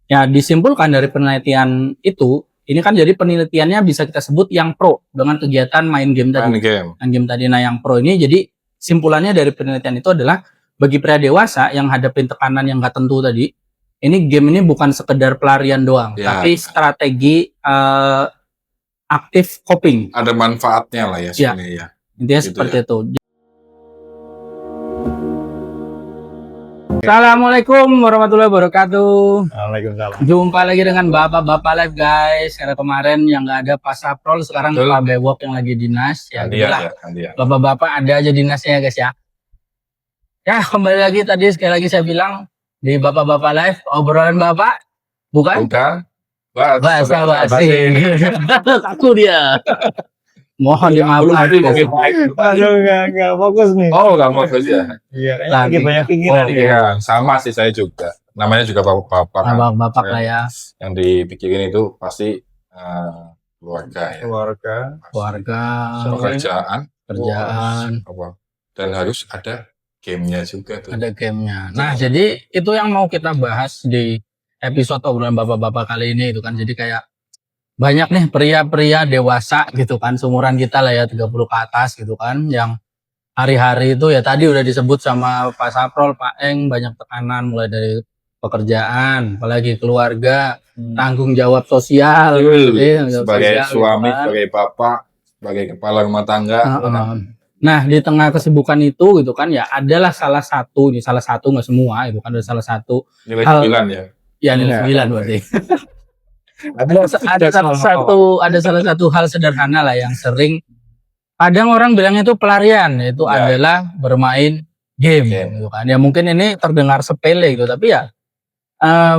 Ya, disimpulkan dari penelitian itu, ini kan jadi penelitiannya bisa kita sebut yang pro dengan kegiatan main game tadi. Main game tadi. Nah, yang pro ini jadi simpulannya dari penelitian itu adalah bagi pria dewasa yang hadapin tekanan yang gak tentu tadi, ini game ini bukan sekedar pelarian doang, tapi strategi aktif coping. Ada manfaatnya lah ya sebenarnya ya. Intinya gitu seperti itu. Assalamualaikum warahmatullahi wabarakatuh. Waalaikumsalam. Jumpa lagi dengan Bapak-Bapak Live guys. Karena kemarin yang nggak ada Pak Saprol, sekarang Pak Bewok yang lagi dinas. Ya, Bapak-Bapak ada aja dinasnya ya guys ya. Ya, kembali lagi tadi sekali lagi saya bilang di Bapak-Bapak Live, obrolan Bapak bukan bahasa basi. Aku dia. Mohon dimaafkan. Enggak fokus nih. Oh, enggak fokus ya. Iya, lagi banyak pikiran. Iya, sama sih saya juga. Namanya juga bapak-bapak. Bapak lah ya. Yang dipikirin itu pasti keluarga ya. Keluarga. Pekerjaan. Apa? Dan harus ada gamenya juga tuh. Ada gamenya. Nah, jadi itu yang mau kita bahas di episode obrolan bapak-bapak kali ini itu kan. Jadi kayak banyak nih pria-pria dewasa gitu kan, seumuran kita lah ya, 30 ke atas gitu kan, yang hari-hari itu ya tadi udah disebut sama Pak Saprol, Pak Eng, banyak tekanan mulai dari pekerjaan, apalagi keluarga, tanggung jawab sosial, sebagai suami, kan, sebagai bapak, sebagai kepala rumah tangga. Nah, di tengah kesibukan itu gitu kan ya, adalah salah satu nggak semua itu kan, ada salah satu nilai 9 ya. Ya nilai 9 berarti. ada salah satu hal sederhana lah yang sering kadang orang bilangnya itu pelarian, yaitu adalah bermain game gitu kan. Ya mungkin ini terdengar sepele gitu, tapi ya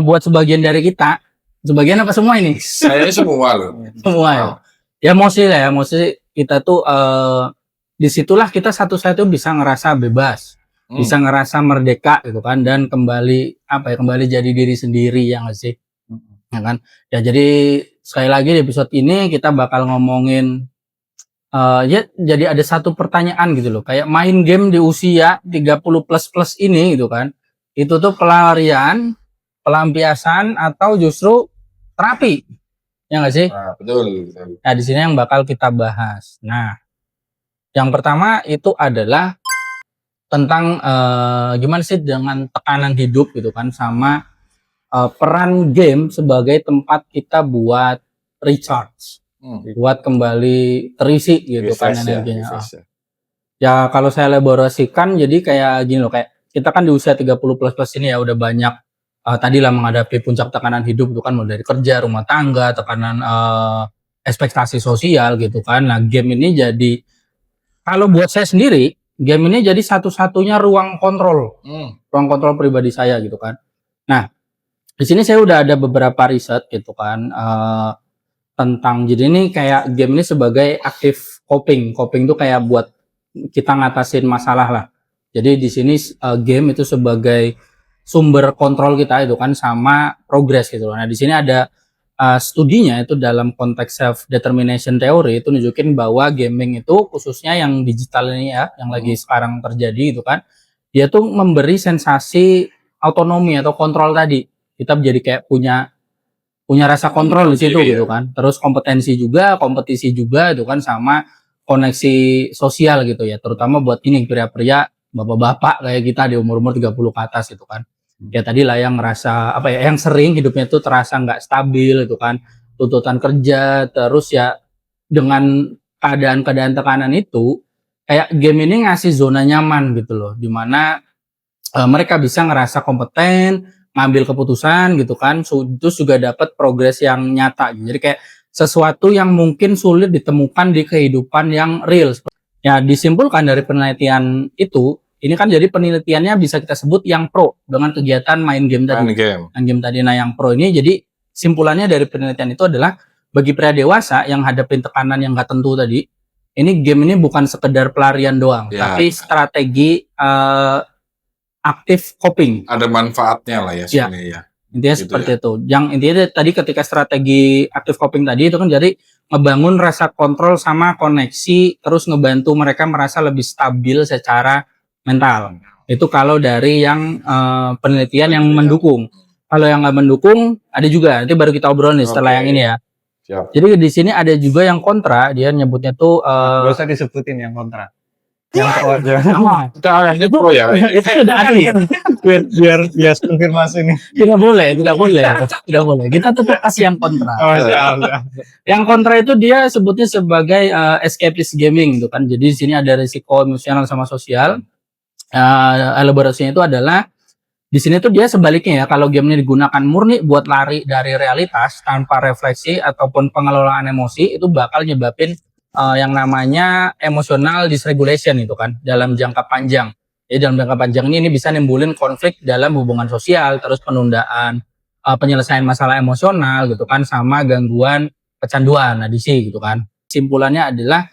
buat sebagian dari kita, sebagian apa semua ini? Saya semua loh. Semua ya. Ya mostly lah ya, mostly kita tuh disitulah kita satu-satu bisa ngerasa bebas, bisa ngerasa merdeka gitu kan, dan kembali jadi diri sendiri ya nggak sih? Ya kan? Ya jadi sekali lagi di episode ini kita bakal ngomongin ya jadi ada satu pertanyaan gitu loh, kayak main game di usia 30 plus ini gitu kan, itu tuh pelarian, pelampiasan atau justru terapi, ya nggak sih? Betul. Nah di sini yang bakal kita bahas. Nah yang pertama itu adalah tentang gimana sih dengan tekanan hidup gitu kan, sama peran game sebagai tempat kita buat recharge, buat kembali terisi gitu kan energinya. Ya kalau saya elaborasikan jadi kayak gini loh, kayak kita kan di usia 30 plus ini ya udah banyak tadi lah menghadapi puncak tekanan hidup itu kan, mulai dari kerja, rumah tangga, tekanan ekspektasi sosial gitu kan. Nah game ini jadi, kalau buat saya sendiri, game ini jadi satu-satunya ruang kontrol pribadi saya gitu kan. Nah di sini saya udah ada beberapa riset gitu kan tentang, jadi ini kayak game ini sebagai aktif coping tuh kayak buat kita ngatasin masalah lah. Jadi di sini game itu sebagai sumber kontrol kita itu kan, sama progres gitu. Nah di sini ada studinya itu dalam konteks self determination theory, itu nunjukin bahwa gaming itu khususnya yang digital ini ya, yang lagi sekarang terjadi gitu kan, dia tuh memberi sensasi autonomi atau kontrol tadi. Kita jadi kayak punya rasa kontrol di situ gitu kan. Terus kompetisi juga itu kan, sama koneksi sosial gitu ya. Terutama buat ini pria-pria, bapak-bapak kayak kita di umur-umur 30 ke atas itu kan. Ya tadi lah yang ngerasa yang sering hidupnya tuh terasa nggak stabil itu kan. Tuntutan kerja, terus ya dengan keadaan tekanan itu, kayak game ini ngasih zona nyaman gitu loh, dimana mereka bisa ngerasa kompeten, ngambil keputusan gitu kan, terus juga dapat progres yang nyata. Jadi kayak sesuatu yang mungkin sulit ditemukan di kehidupan yang real. Ya disimpulkan dari penelitian itu, ini kan jadi penelitiannya bisa kita sebut yang pro dengan kegiatan main game tadi. Nah yang pro ini jadi simpulannya dari penelitian itu adalah bagi pria dewasa yang hadapin tekanan yang gak tentu tadi, ini game ini bukan sekedar pelarian doang, tapi strategi aktif coping. Ada manfaatnya lah ya sebenarnya ya. Intinya gitu seperti itu. Yang intinya tadi ketika strategi aktif coping tadi itu kan jadi ngebangun rasa kontrol sama koneksi, terus ngebantu mereka merasa lebih stabil secara mental. Itu kalau dari yang penelitian yang mendukung. Kalau yang nggak mendukung ada juga. Nanti baru kita obrol nih setelah Oke. yang ini ya. Siap. Jadi di sini ada juga yang kontra, dia nyebutnya tuh Gak usah disebutin yang kontra. Yang pro aja. Ini pro ya. itu udah ada ya. biar konfirmasi nih. Tidak boleh. Kita tetap kasih yang kontra. Oh, siap. Yang kontra itu dia sebutnya sebagai escapist gaming gitu kan. Jadi di sini ada risiko emosional sama sosial. Elaborasinya itu adalah di sini tuh dia sebaliknya ya. Kalau gamenya digunakan murni buat lari dari realitas tanpa refleksi ataupun pengelolaan emosi, itu bakal nyebabin yang namanya emotional dysregulation itu kan dalam jangka panjang. Jadi dalam jangka panjang ini bisa nimbulin konflik dalam hubungan sosial, terus penundaan penyelesaian masalah emosional gitu kan, sama gangguan kecanduan, adiksi gitu kan. Simpulannya adalah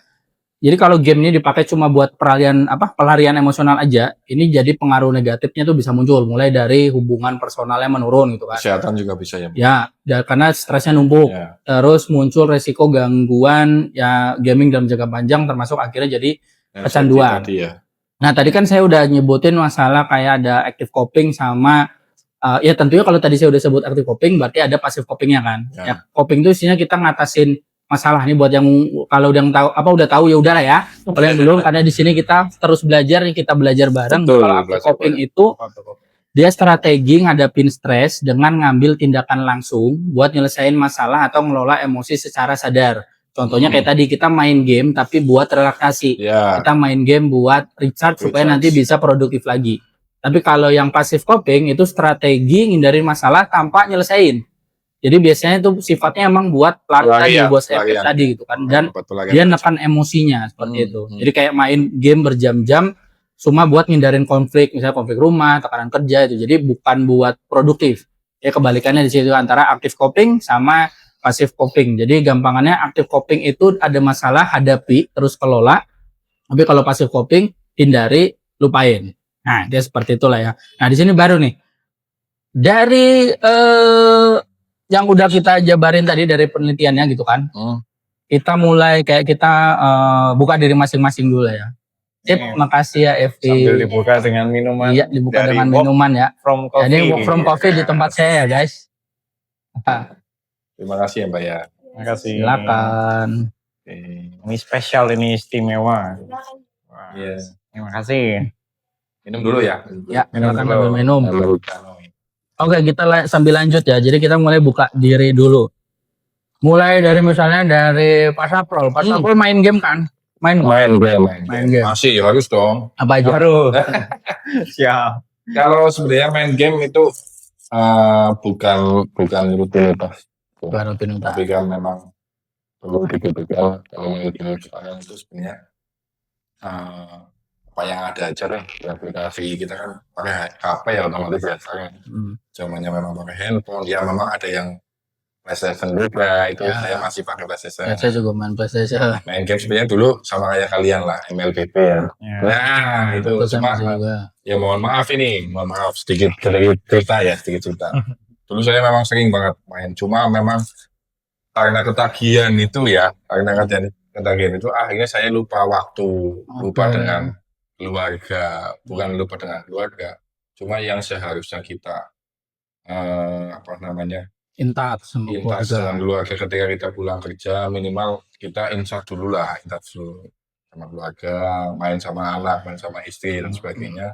jadi kalau game ini dipakai cuma buat pelarian emosional aja, ini jadi pengaruh negatifnya tuh bisa muncul mulai dari hubungan personalnya menurun gitu kan. Kesehatan juga bisa ya. Ya, karena stresnya numpuk. Ya. Terus muncul resiko gangguan ya gaming dalam jangka panjang termasuk akhirnya jadi kecanduan. Tadi ya. Nah, tadi kan saya udah nyebutin masalah kayak ada active coping sama ya tentunya kalau tadi saya udah sebut active coping berarti ada passive copingnya kan. Ya, coping itu isinya kita ngatasin masalah nih buat yang kalau udah tahu ya udahlah ya. Kalau yang belum karena di sini kita terus belajar nih, kita belajar bareng. Betul, kalau active coping itu dia strategi ngadapin stres dengan ngambil tindakan langsung buat nyelesain masalah atau ngelola emosi secara sadar. Contohnya kayak tadi kita main game tapi buat relaksasi. Ya. Kita main game buat recharge supaya nanti bisa produktif lagi. Tapi kalau yang passive coping itu strategi ngindarin masalah tanpa nyelesain. Jadi biasanya itu sifatnya emang buat lari tadi, buat efek tadi gitu kan. Dan dia nekan emosinya seperti itu. Jadi kayak main game berjam-jam cuma buat ngindarin konflik, misalnya konflik rumah, tekanan kerja itu. Jadi bukan buat produktif. Ya kebalikannya di situ antara active coping sama passive coping. Jadi gampangannya active coping itu ada masalah hadapi terus kelola. Tapi kalau passive coping hindari, lupain. Nah, dia seperti itulah ya. Nah, di sini baru nih. Dari yang udah kita jabarin tadi dari penelitiannya gitu kan. Kita mulai kayak kita buka diri masing-masing dulu ya. Makasih ya Evi. Sambil dibuka dengan minuman. Iya, dibuka dengan minuman ya. From coffee. Jadi walk from coffee di tempat saya ya guys. Terima kasih ya Mbak ya. Terima kasih. Silakan. Ini spesial, ini istimewa. Iya. Terima kasih. Minum dulu ya. Ya, silakan sambil minum. Oke, kita sambil lanjut ya. Jadi kita mulai buka diri dulu. Mulai dari misalnya dari Pak Saprol. Pak Saprol main game kan? Main game. Masih harus dong. Apa aja? Baru. Siap. Kalau sebenarnya main game itu bukan rutinitas. Bukan rutinitas. Tapi kan memang perlu dipikirkan kalau main game sekarang itu sebenarnya apa yang ada aja deh. Aplikasi kita kan pakai HP ya otomatis ya sekarang. Zamannya memang pakai handphone. Ya memang ada yang PlayStation juga, itu ya. Saya masih pakai PlayStation. Ya, saya juga main PlayStation. Main game sebenarnya dulu sama kayak kalian lah, MLBB ya. Nah, itu cuma ya mohon maaf sedikit cerita. Dulu saya memang sering banget main, cuma memang karena ketagihan itu akhirnya saya lupa waktu, lupa dengan keluarga, bukan lupa dengan keluarga, cuma yang seharusnya kita intat dengan keluarga ketika kita pulang kerja, minimal kita intat dulu sama keluarga, main sama anak, main sama istri dan sebagainya.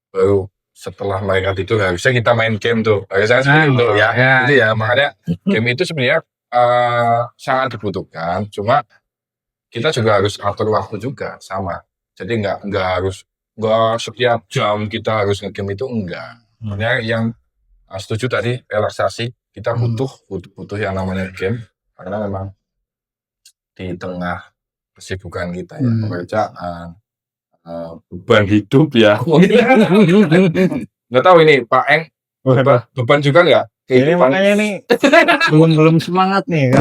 Baru setelah mereka tidur harusnya kita main game tuh. Harusnya seperti itu ya. Itu ya, makanya game itu sebenarnya sangat dibutuhkan. Cuma kita juga harus atur waktu juga sama. Jadi nggak setiap jam kita harus nge-game itu enggak. Makanya yang setuju tadi relaksasi. Kita butuh yang namanya game karena memang di tengah kesibukan kita ya, pekerjaan, beban hidup ya. Nggak tahu ini Pak Eng beban juga nggak? Ini makanya nih belum semangat nih,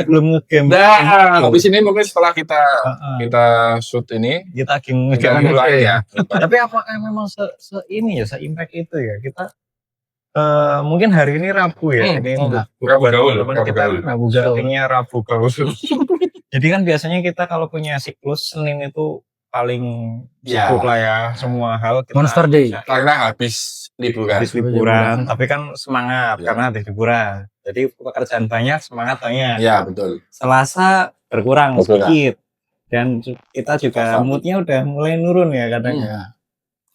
belum nge-game. Nah, habis ini mungkin setelah kita shoot ini kita nge-game lagi ya. Tapi apakah memang se-impact itu ya kita? Mungkin hari ini Rabu ya. Rabu gaul. Rabu gaul. Jadi kan biasanya kita kalau punya siklus Senin itu paling Ya. sibuk lah ya, semua hal kita Monster Day. bisa Karena habis liburan. habis liburan, tapi kan semangat Ya. karena habis liburan. Jadi pekerjaan banyak, semangat banyak. Ya, betul. Selasa berkurang sedikit. Dan kita juga Selasa. moodnya udah mulai nurun ya kadang. Ya.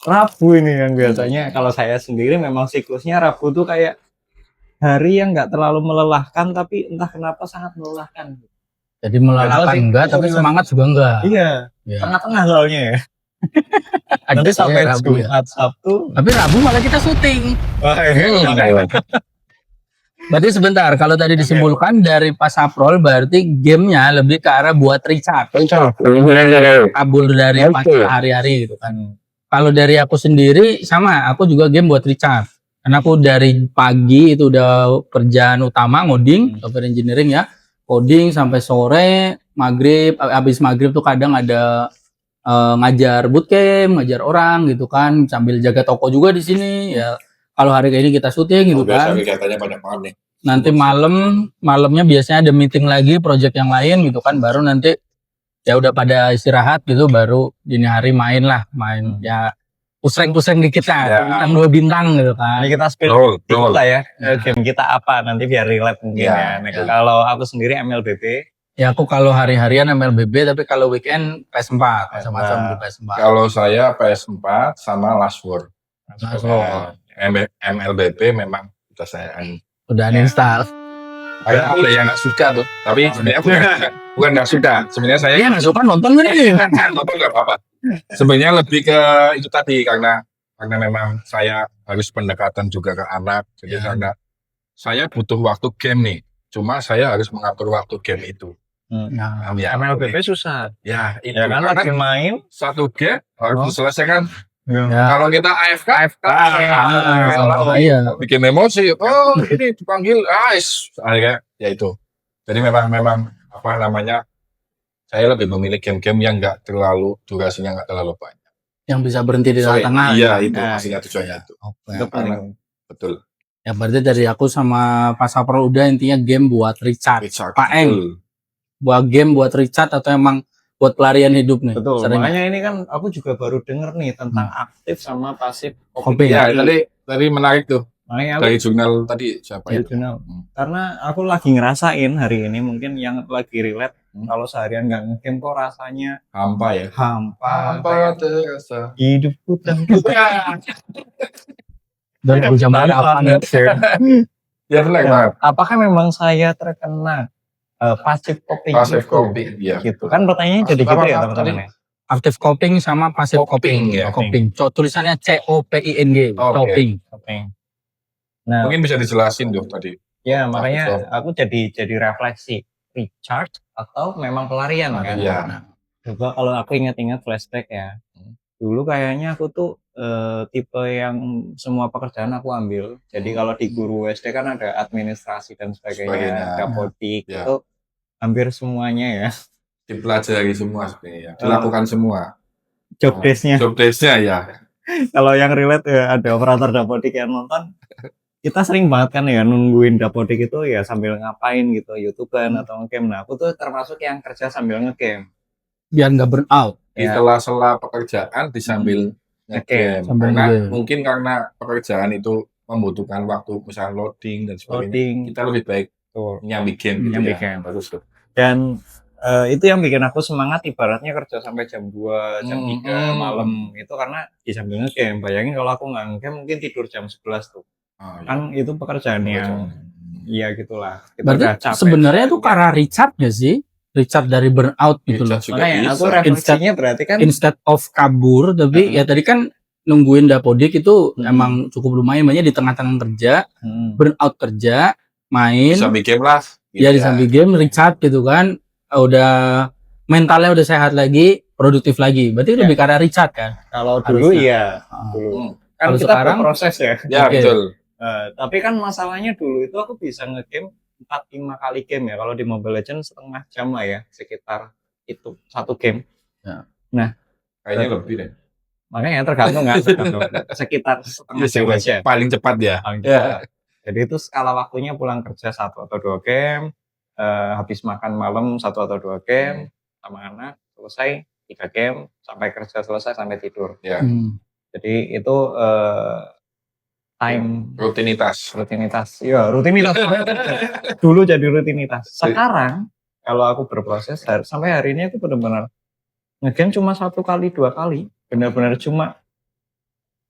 Rabu ini yang biasanya kalau saya sendiri memang siklusnya Rabu tuh kayak hari yang nggak terlalu melelahkan tapi entah kenapa sangat melelahkan. Jadi melelahkan Kenapa sih? enggak, tapi semangat juga enggak. Iya, Ya. tengah-tengah soalnya ya. Nanti Ada sampai Rabu ya. Jumat Sabtu. Tapi Rabu malah kita syuting. Wah, iya. Berarti sebentar, kalau tadi disimpulkan dari pas April berarti gamenya lebih ke arah buat recharge. Kabur dari pas hari-hari gitu kan. Kalau dari aku sendiri sama, aku juga game buat recharge. Karena aku dari pagi itu udah kerjaan utama ngoding, software engineering ya. Coding sampai sore, maghrib, habis maghrib tuh kadang ada ngajar bootcamp, ngajar orang gitu kan, sambil jaga toko juga di sini ya. Kalau hari ini kita syuting gitu Biasa kan. kegiatannya banyak banget nih. Nanti malamnya biasanya ada meeting lagi, project yang lain gitu kan, baru nanti ya udah pada istirahat gitu, baru dini hari main ya pusreng-pusreng dikit lah, Ya. bintang 2 bintang gitu kan. Ini kita spill Betul, dikit betul. lah ya. Game kita apa nanti biar relate mungkin Ya, ya. Nah, ya. kalau aku sendiri MLBB. Ya aku kalau hari-harian MLBB, tapi kalau weekend PS4, macam-macam di PS4. Kalau saya PS4 sama Last Word. Last Word. MLBB memang udah saya Udah uninstall. Kayak aku yang nggak suka tuh. Tapi sebenarnya bukan nggak suka. Sebenarnya saya Iya nggak suka nonton kan nih. nonton nggak apa-apa. Sebenarnya lebih ke itu tadi karena memang saya harus pendekatan juga ke anak. Jadi Ya. karena saya butuh waktu game nih. Cuma saya harus mengatur waktu game itu. Nah, Paham ya? MLBB susah. Ya itu Ya kan karena lagi main. satu game harus diselesaikan. ya. Kalau kita AFK, Iya. bikin emosi. Oh ini dipanggil, akhirnya ya itu. Jadi memang apa namanya? Saya lebih memilih game-game yang nggak terlalu durasinya nggak terlalu banyak. Yang bisa berhenti di tengah-tengah. Iya itu Nah, maksudnya tujuannya itu. Oke. Itu penting. Betul. Ya berarti dari aku sama Pas April udah intinya game buat recharge. Richard. Pak Eng. Betul. Buat game buat recharge atau emang buat pelarian hidup nih? Betul. Sering. Makanya ini kan aku juga baru denger nih tentang aktif sama pasif Kopi. Ya tadi menarik tuh Makanya aku dari jurnal tadi siapa dari itu? jurnal. Karena aku lagi ngerasain hari ini mungkin yang lagi relate kalau seharian nggak ngegame kok rasanya Hampa ya. hampa. Hampa terasa. Hidupku dan Dan jam berapa nih? Ya benar banget. apakah memang saya terkena pasif coping? Pasif itu? kopi. Iya. Gitu kan pertanyaannya jadi gitu ya Apa teman-teman ya. Active coping sama passive Coping, coping. ya. Coping. Tulisannya COPING. Oke. Coping. Coping. Nah, Mungkin bisa dijelasin tuh tadi. ya Betul. makanya aku jadi refleksi recharge atau memang pelarian kan. Iya. Coba kalau aku ingat-ingat flashback ya. Dulu kayaknya aku tuh tipe yang semua pekerjaan aku ambil. Jadi kalau di guru SD kan ada administrasi dan sebagainya, dapodik Ya. itu hampir semuanya ya. Dipelajari semua sebenarnya. Dilakukan semua. Job desk-nya. Job desk-nya ya. Kalau yang relate ya ada operator dapodik yang nonton. Kita sering banget kan ya nungguin dapodik itu ya sambil ngapain gitu, YouTuber atau ngegame. Nah, aku tuh termasuk yang kerja sambil ngegame. Biar nggak burn out. Di Ya. sela-sela pekerjaan disambil ngegame. Sambil Karena ngegame. mungkin karena pekerjaan itu membutuhkan waktu misalnya loading dan sebagainya. Loading. Kita lebih baik Tuh. nyambi game gitu Nyambi ya. game. Bagus tuh. Dan itu yang bikin aku semangat ibaratnya kerja sampai jam 2, jam 3 malam itu karena di sambil ngegame. Bayangin kalau aku nggak ngegame mungkin tidur jam 11 tuh. Oh, iya. Kan itu pekerjaan yang ya gitulah. Kita Berarti udah capek. sebenarnya itu karena Richard nggak sih? Richard dari burnout gitu loh. Richard juga Makanya bisa. aku refleksinya berarti kan Instead of kabur, tapi ya tadi kan nungguin dapodik itu emang cukup lumayan, banyak di tengah-tengah kerja, burnout kerja, main, Bisa bikin lah. ya di samping game, recharge gitu kan, udah mentalnya udah sehat lagi, produktif lagi. Berarti lebih karena Richard kan? kalau dulu Harusnya. iya, dulu. Kan Kalau kita sekarang, berproses ya. Ya Oke. betul. Tapi kan masalahnya dulu itu aku bisa ngegame 4-5 kali game ya. Kalau di Mobile Legends setengah jam lah ya, sekitar itu satu game. Ya. Nah, Kayaknya lebih deh. makanya tergantung kan, sekitar setengah jam aja. Paling cepat ya. Paling cepat. Jadi itu skala waktunya pulang kerja 1 atau 2 game, habis makan malam 1 atau 2 game sama anak, selesai 3 game sampai kerja selesai sampai tidur. Ya, Jadi itu time rutinitas. Iya, rutinitas. Dulu jadi rutinitas. Sekarang kalau aku berproses sampai hari ini aku benar-benar ngegame cuma 1 kali 2 kali, benar-benar cuma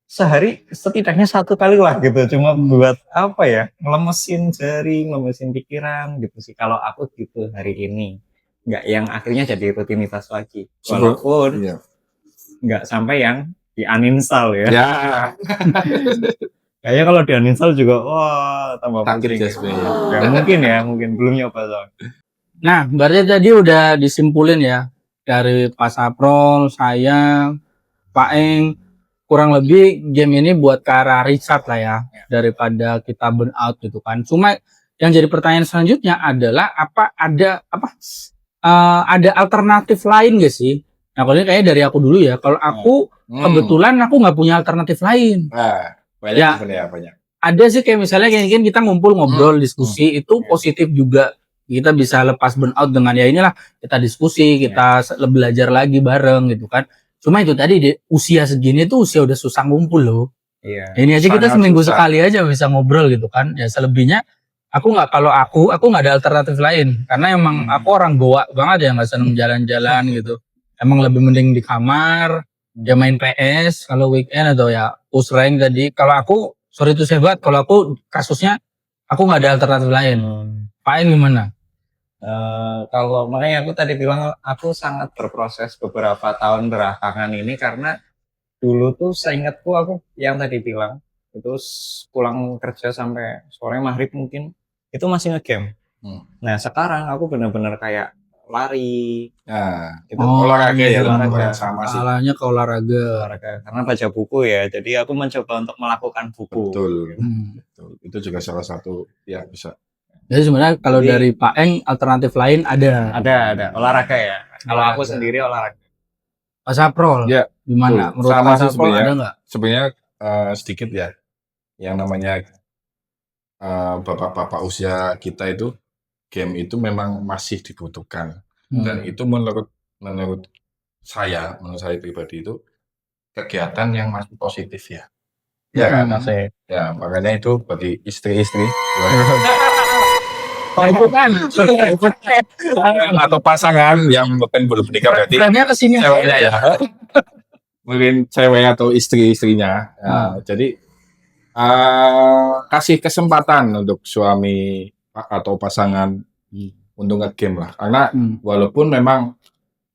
sehari setidaknya 1 kali lah gitu, cuma buat apa ya, ngelemesin jari, ngelemesin pikiran gitu sih kalau aku gitu hari ini. Nggak yang akhirnya jadi rutinitas lagi, walaupun Iya. nggak sampai yang di uninstall ya. Ya, Kayaknya kalau di uninstall juga wah tambah sakit pusing. ya sebenarnya. Ya mungkin belum nyoba soalnya. Nah, berarti tadi udah disimpulin ya dari Pak Saprol, saya, Pak Eng, kurang lebih game ini buat ke arah restart lah ya, daripada kita burn out gitu kan. Cuma yang jadi pertanyaan selanjutnya adalah ada alternatif lain gak sih? Nah, kalau ini kayaknya dari aku dulu ya. Kalau aku kebetulan aku nggak punya alternatif lain. Nah, banyak Ya. sebenarnya banyak. Ada sih kayak misalnya kayak kita ngumpul ngobrol diskusi itu positif juga. Kita bisa lepas burnout dengan ya inilah kita diskusi, kita belajar lagi bareng gitu kan. Cuma itu tadi usia segini tuh usia udah susah ngumpul loh. Iya. Ini aja kita Sangat seminggu susah. sekali aja bisa ngobrol gitu kan. Ya selebihnya aku nggak ada alternatif lain karena emang aku orang Goa banget ya, nggak seneng jalan-jalan gitu. Emang lebih mending di kamar, ya main PS kalau weekend atau ya push rank tadi. Kalau aku sorry itu hebat, kalau aku kasusnya aku nggak ada alternatif lain. Pak Eng gimana? Kalau makanya aku tadi bilang aku sangat berproses beberapa tahun belakangan ini karena dulu tuh seingatku aku yang tadi bilang itu pulang kerja sampai sore maghrib mungkin itu masih ngegame. Nah sekarang aku benar-benar kayak lari Nah, gitu. olahraga ya, olahraga. sama sih. Salahnya ke olahraga. Karena baca buku ya, jadi aku mencoba untuk melakukan buku. Betul. Hmm. Betul. Itu juga salah satu ya bisa. Jadi sebenarnya kalau Jadi- dari Pak Eng alternatif lain ada. Ada olahraga ya. Kalau aku Olahraga. sendiri olahraga. Pak Saprol, Ya, gimana? betul. Menurut Sama Pak sih Saprol sebenarnya. ada nggak? Sebenarnya sedikit ya, yang namanya bapak-bapak usia kita itu game itu memang masih dibutuhkan. Dan itu menurut saya pribadi itu kegiatan yang masih positif ya. Ya kan? Ya, makanya itu bagi istri-istri atau pasangan yang mungkin belum menikah berarti Trennya ke sini. ceweknya ya. Mungkin cewek atau istri-istrinya. Jadi kasih kesempatan untuk suami atau pasangan untuk nge-game lah. Karena walaupun memang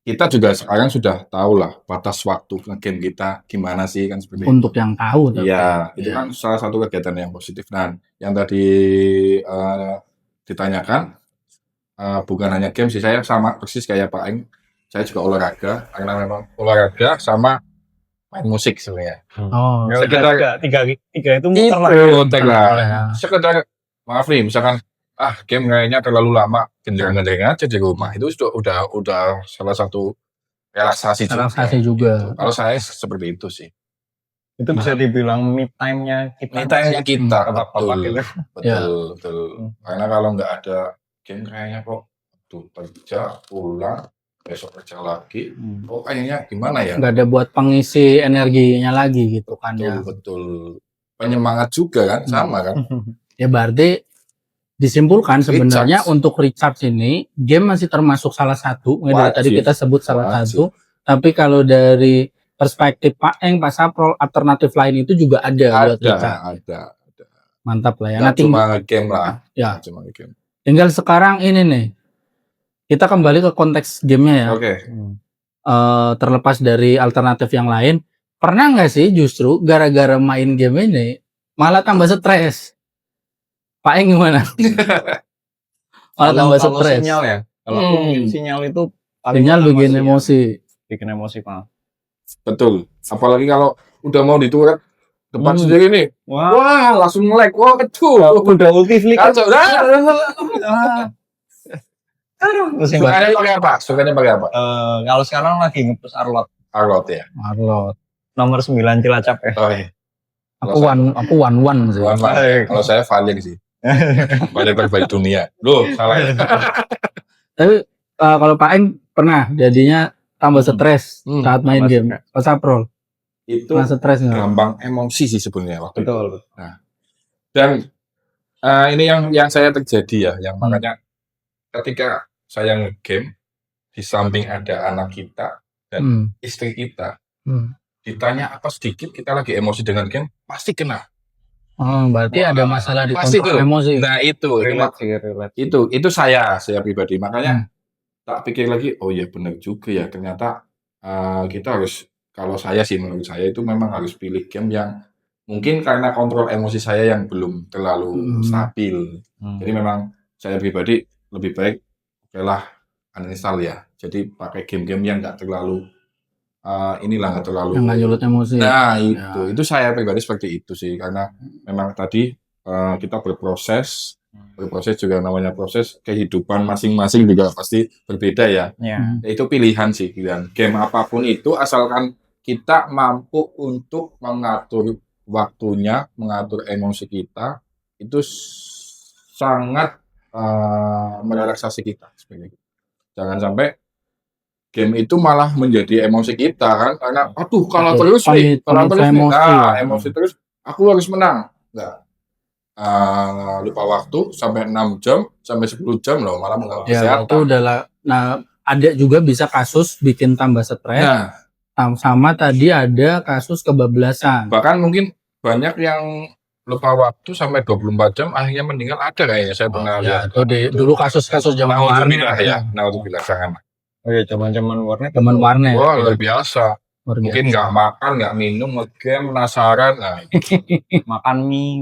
kita juga sekarang sudah tahu lah batas waktu nge-game kita gimana sih kan seperti itu. Untuk yang tahu. tapi. Iya, itu kan salah satu kegiatan yang positif. Nah, yang tadi ditanyakan bukan hanya game sih, saya sama persis kayak Pak Eng. Saya juga olahraga, karena memang olahraga sama main musik sebenarnya. Oh, Sekedar tiga itu muter lah. muter lah. Sekedar maaf nih, misalkan game kayaknya terlalu lama, gendeng-gendeng aja di rumah. Itu udah salah satu relaksasi juga. Kalau saya seperti itu sih. Itu bisa dibilang me time-nya kita. Me time-nya kita, Bapak-bapak gitu. betul. Karena kalau nggak ada game kayaknya kok kerja, pulang, besok kerja lagi, kayaknya gimana ya? Nggak ada buat pengisi energinya lagi gitu kan ya. Betul. Penyemangat juga kan, sama kan? Ya berarti disimpulkan sebenarnya untuk recharge ini game masih termasuk salah satu. Dari tadi kita sebut salah satu. Tapi kalau dari perspektif Pak Eng, Pak Saprol, alternatif lain itu juga ada buat recharge. Ada. Mantap lah ya. Nggak cuma game lah. Ya. Cuma game. Tinggal sekarang ini nih. Kita kembali ke konteks gamenya ya. Oke. Terlepas dari alternatif yang lain, pernah nggak sih justru gara-gara main game ini malah tambah stres? Pak Eng gimana? Malah tambah stres. Sinyal ya. Kalau sinyal itu sinyal bikin emosi. Bikin emosi Pak. Betul. Apalagi kalau udah mau dituret depan sendiri nih. Wah, langsung nge-lag. Wah, betul. Udah ulti flick. Sukanya pakai apa? Kalau sekarang lagi nge-push Arlot ya. Nomor 9 Cilacap ya. Oh, iya. Aku one sih. Kalau saya Valir sih. Valir terbaik dunia. Loh, salah ya. Tapi kalau Pak Eng pernah jadinya tambah stres saat main Tambah game. stres. Pas April, Itu pernah stres nggak? gampang emosi sih sebenarnya waktu itu. Betul. Dan ini yang saya terjadi ya, yang makanya ketika saya nge-game, di samping ada anak kita dan istri kita, ditanya apa sedikit kita lagi emosi dengan game, pasti kena. Oh, berarti ada masalah di Pasti kontrol tuh. emosi. Nah itu Relate. itu saya pribadi. Makanya tak pikir lagi, oh ya benar juga ya, ternyata kita harus, kalau saya sih menurut saya itu memang harus pilih game yang mungkin karena kontrol emosi saya yang belum terlalu stabil. Jadi memang saya pribadi lebih baik okelah uninstall ya. Jadi pakai game-game yang nggak terlalu nggak terlalu Yang nggak nyulut emosi. Nah itu saya pribadi seperti itu sih, karena memang tadi kita berproses juga, namanya proses kehidupan masing-masing juga pasti berbeda ya. Itu pilihan sih, pilihan game apapun itu, asalkan kita mampu untuk mengatur waktunya, mengatur emosi kita, itu sangat merelaksasi kita sebenarnya. Jangan sampai game itu malah menjadi emosi kita kan, karena aduh kalah terus nih, emosi terus, aku harus menang. Enggak. Lupa waktu sampai 6 jam, sampai 10 jam loh, malah mengganggu kesehatan. Itu udah nah, ada juga bisa kasus bikin tambah stres. Sama tadi ada kasus kebablasan. Bahkan mungkin banyak yang lupa waktu sampai 24 jam akhirnya meninggal, ada kayaknya saya pernah lihat. Dulu kasus-kasus zaman warnet ya. Naudzubillah, jangan. Oke, zaman warnet. Wah, luar biasa. Mungkin nggak makan, nggak minum, nge-game, penasaran. Nah, makan mie.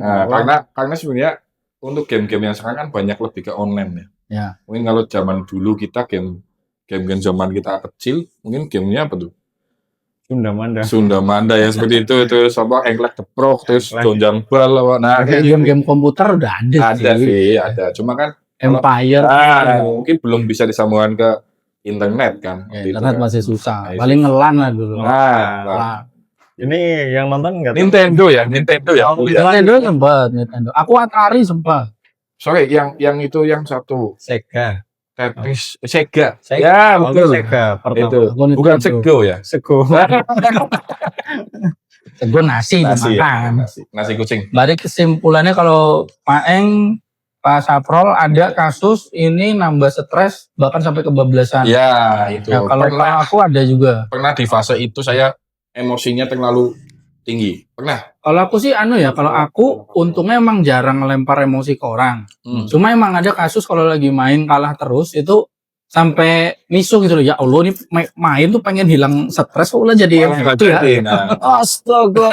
Karena sebenarnya untuk game-game yang sekarang kan banyak lebih ke online ya. Mungkin kalau zaman dulu kita game-game zaman kita kecil, mungkin gamenya apa tuh? Sunda Manda ya, seperti itu apa Engklek Deprok, terus Gonjang Bal. Nah, game-game komputer udah ada sih. Ada. Cuma kan Empire mungkin belum bisa disambungkan ke internet kan. Internet masih susah. Paling ngelan lah dulu. Ini yang nonton nggak? Nintendo ya. Nintendo sempat. Aku Atari sempat. Sorry, yang itu yang satu. Sega. Tetris, Sega. Ya, betul. Sega itu. Bukan Sego ya. Sego. Sego nasi dimakan. Nasi kucing. Berarti kesimpulannya kalau Paeng, Pak Saprol ada kasus ini nambah stres bahkan sampai kebablasan. Ya, itu. Ya, kalau aku ada juga. Pernah di fase itu saya emosinya terlalu tinggi. Pernah. Kalau aku sih kalau aku untungnya emang jarang ngelempar emosi ke orang. Cuma emang ada kasus kalau lagi main kalah terus itu sampai misuh gitu loh. Ya Allah, ini main tuh pengen hilang stres kok jadi itu ya. Astaga.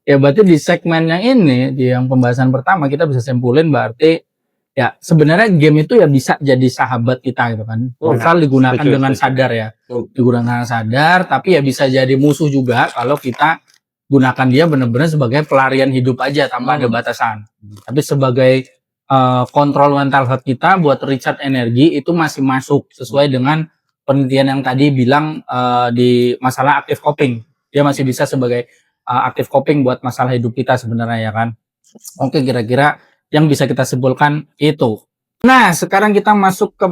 Ya berarti di segmen yang ini, di yang pembahasan pertama kita bisa simpulin berarti ya sebenarnya game itu ya bisa jadi sahabat kita gitu kan. Asal digunakan dengan sadar ya. Digunakan sadar, tapi ya bisa jadi musuh juga kalau kita gunakan dia benar-benar sebagai pelarian hidup aja tanpa ada batasan. Tapi sebagai kontrol mental health kita buat recharge energi itu masih masuk sesuai dengan penelitian yang tadi bilang di masalah active coping. Dia masih bisa sebagai active coping buat masalah hidup kita sebenarnya ya kan. Oke, kira-kira yang bisa kita simpulkan itu. Nah, sekarang kita masuk ke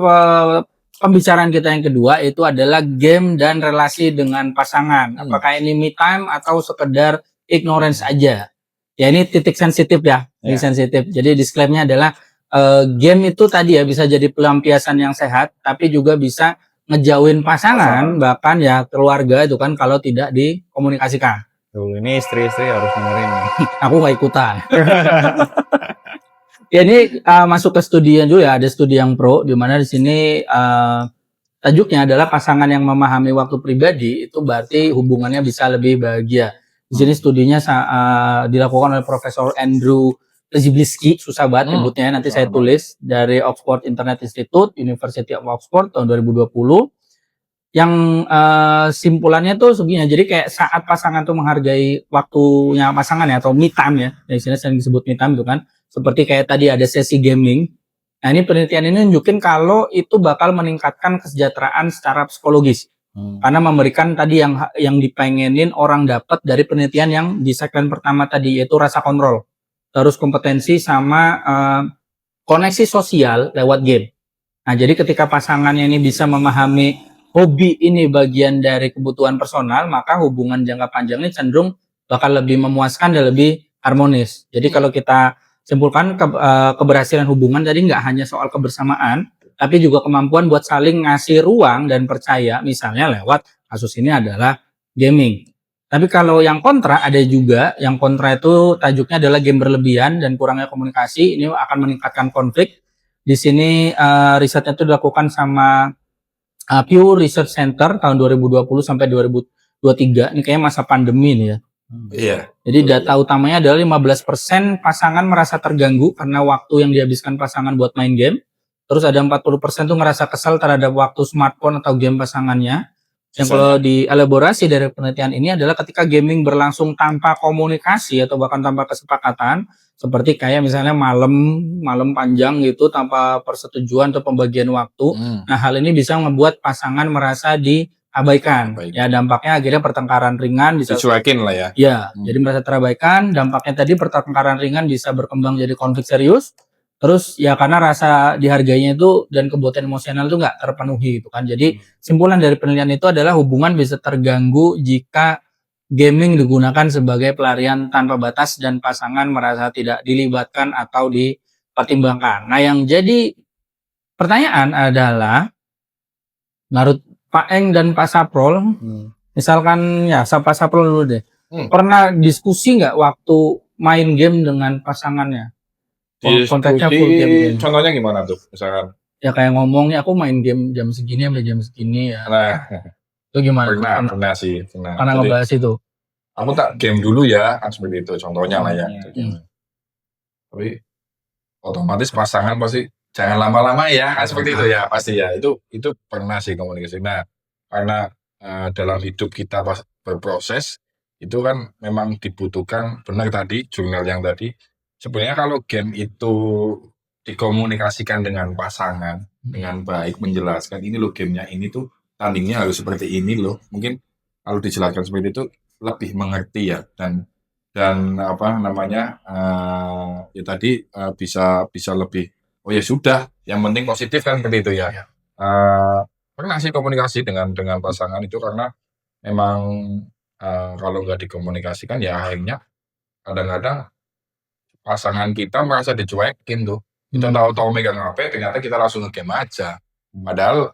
pembicaraan kita yang kedua, itu adalah game dan relasi dengan pasangan. Apakah ini me time atau sekedar ignorance aja? Ya ini titik sensitif ya, sensitif. Jadi disclaimer-nya adalah game itu tadi ya bisa jadi pelampiasan yang sehat, tapi juga bisa ngejauhin pasangan, bahkan ya keluarga itu kan kalau tidak dikomunikasikan. Ini istri-istri harus dengerin. Aku nggak ikutan. Ya ini masuk ke studi dulu ya, ada studi yang pro di mana di sini tajuknya adalah pasangan yang memahami waktu pribadi itu berarti hubungannya bisa lebih bahagia. Di sini studinya dilakukan oleh Profesor Andrew Rzebliski, susah banget nyebutnya, nanti saya tulis, dari Oxford Internet Institute, University of Oxford tahun 2020. Yang simpulannya tuh sebegini, jadi kayak saat pasangan tuh menghargai waktunya pasangan ya, atau me time ya, di sini sering disebut me time itu kan. Seperti kayak tadi ada sesi gaming. Nah ini penelitian ini nunjukin kalau itu bakal meningkatkan kesejahteraan secara psikologis. Karena memberikan tadi yang dipengenin orang dapat dari penelitian yang di segmen pertama tadi, yaitu rasa kontrol. Terus kompetensi sama koneksi sosial lewat game. Nah, jadi ketika pasangannya ini bisa memahami hobi ini bagian dari kebutuhan personal, maka hubungan jangka panjangnya cenderung bakal lebih memuaskan dan lebih harmonis. Jadi kalau kita simpulkan keberhasilan hubungan tadi nggak hanya soal kebersamaan, tapi juga kemampuan buat saling ngasih ruang dan percaya, misalnya lewat kasus ini adalah gaming. Tapi kalau yang kontra ada juga, yang kontra itu tajuknya adalah game berlebihan dan kurangnya komunikasi, ini akan meningkatkan konflik. Di sini risetnya itu dilakukan sama Pew Research Center tahun 2020 sampai 2023. Ini kayaknya masa pandemi nih ya. Iya. Jadi data utamanya adalah 15% pasangan merasa terganggu karena waktu yang dihabiskan pasangan buat main game. Terus ada 40% tuh ngerasa kesal terhadap waktu smartphone atau game pasangannya. Yang kalau dielaborasi dari penelitian ini adalah ketika gaming berlangsung tanpa komunikasi atau bahkan tanpa kesepakatan, seperti kayak misalnya malam panjang gitu tanpa persetujuan atau pembagian waktu. Nah, hal ini bisa membuat pasangan merasa diabaikan. Ya, dampaknya akhirnya pertengkaran ringan bisa dicuekin lah ya. Ya, jadi merasa terabaikan. Dampaknya tadi pertengkaran ringan bisa berkembang jadi konflik serius. Terus ya karena rasa dihargainya itu dan kebutuhan emosional itu nggak terpenuhi gitu kan. Jadi simpulan dari penelitian itu adalah hubungan bisa terganggu jika gaming digunakan sebagai pelarian tanpa batas dan pasangan merasa tidak dilibatkan atau dipertimbangkan. Nah, yang jadi pertanyaan adalah menurut Pak Eng dan Pak Saprol, misalkan ya Pak Saprol dulu deh, pernah diskusi nggak waktu main game dengan pasangannya? Konteksnya full game. Contohnya gimana tuh misalkan? Ya kayak ngomongnya aku main game jam segini sampai jam segini ya. Nah, itu gimana? Pernah sih. Karena ngebahas itu. Aku tak game dulu ya, kan seperti itu contohnya lah ya. Tapi otomatis pasangan pasti jangan lama-lama ya, kan seperti itu ya pasti ya. Itu pernah sih komunikasi. Nah, karena dalam hidup kita pas berproses itu kan memang dibutuhkan benar tadi jurnal yang tadi. Sebenarnya kalau game itu dikomunikasikan dengan pasangan dengan baik, menjelaskan ini loh gamenya ini tuh tandingnya harus seperti ini loh. Mungkin kalau dijelaskan seperti itu lebih mengerti ya dan apa namanya ya tadi bisa lebih oh ya sudah yang penting positif kan seperti itu ya. Pernah sih komunikasi dengan pasangan itu karena memang kalau nggak dikomunikasikan ya akhirnya kadang-kadang pasangan kita merasa dicuekin tuh. Kita tahu-tahu megang HP, ternyata kita langsung nge-game aja. Padahal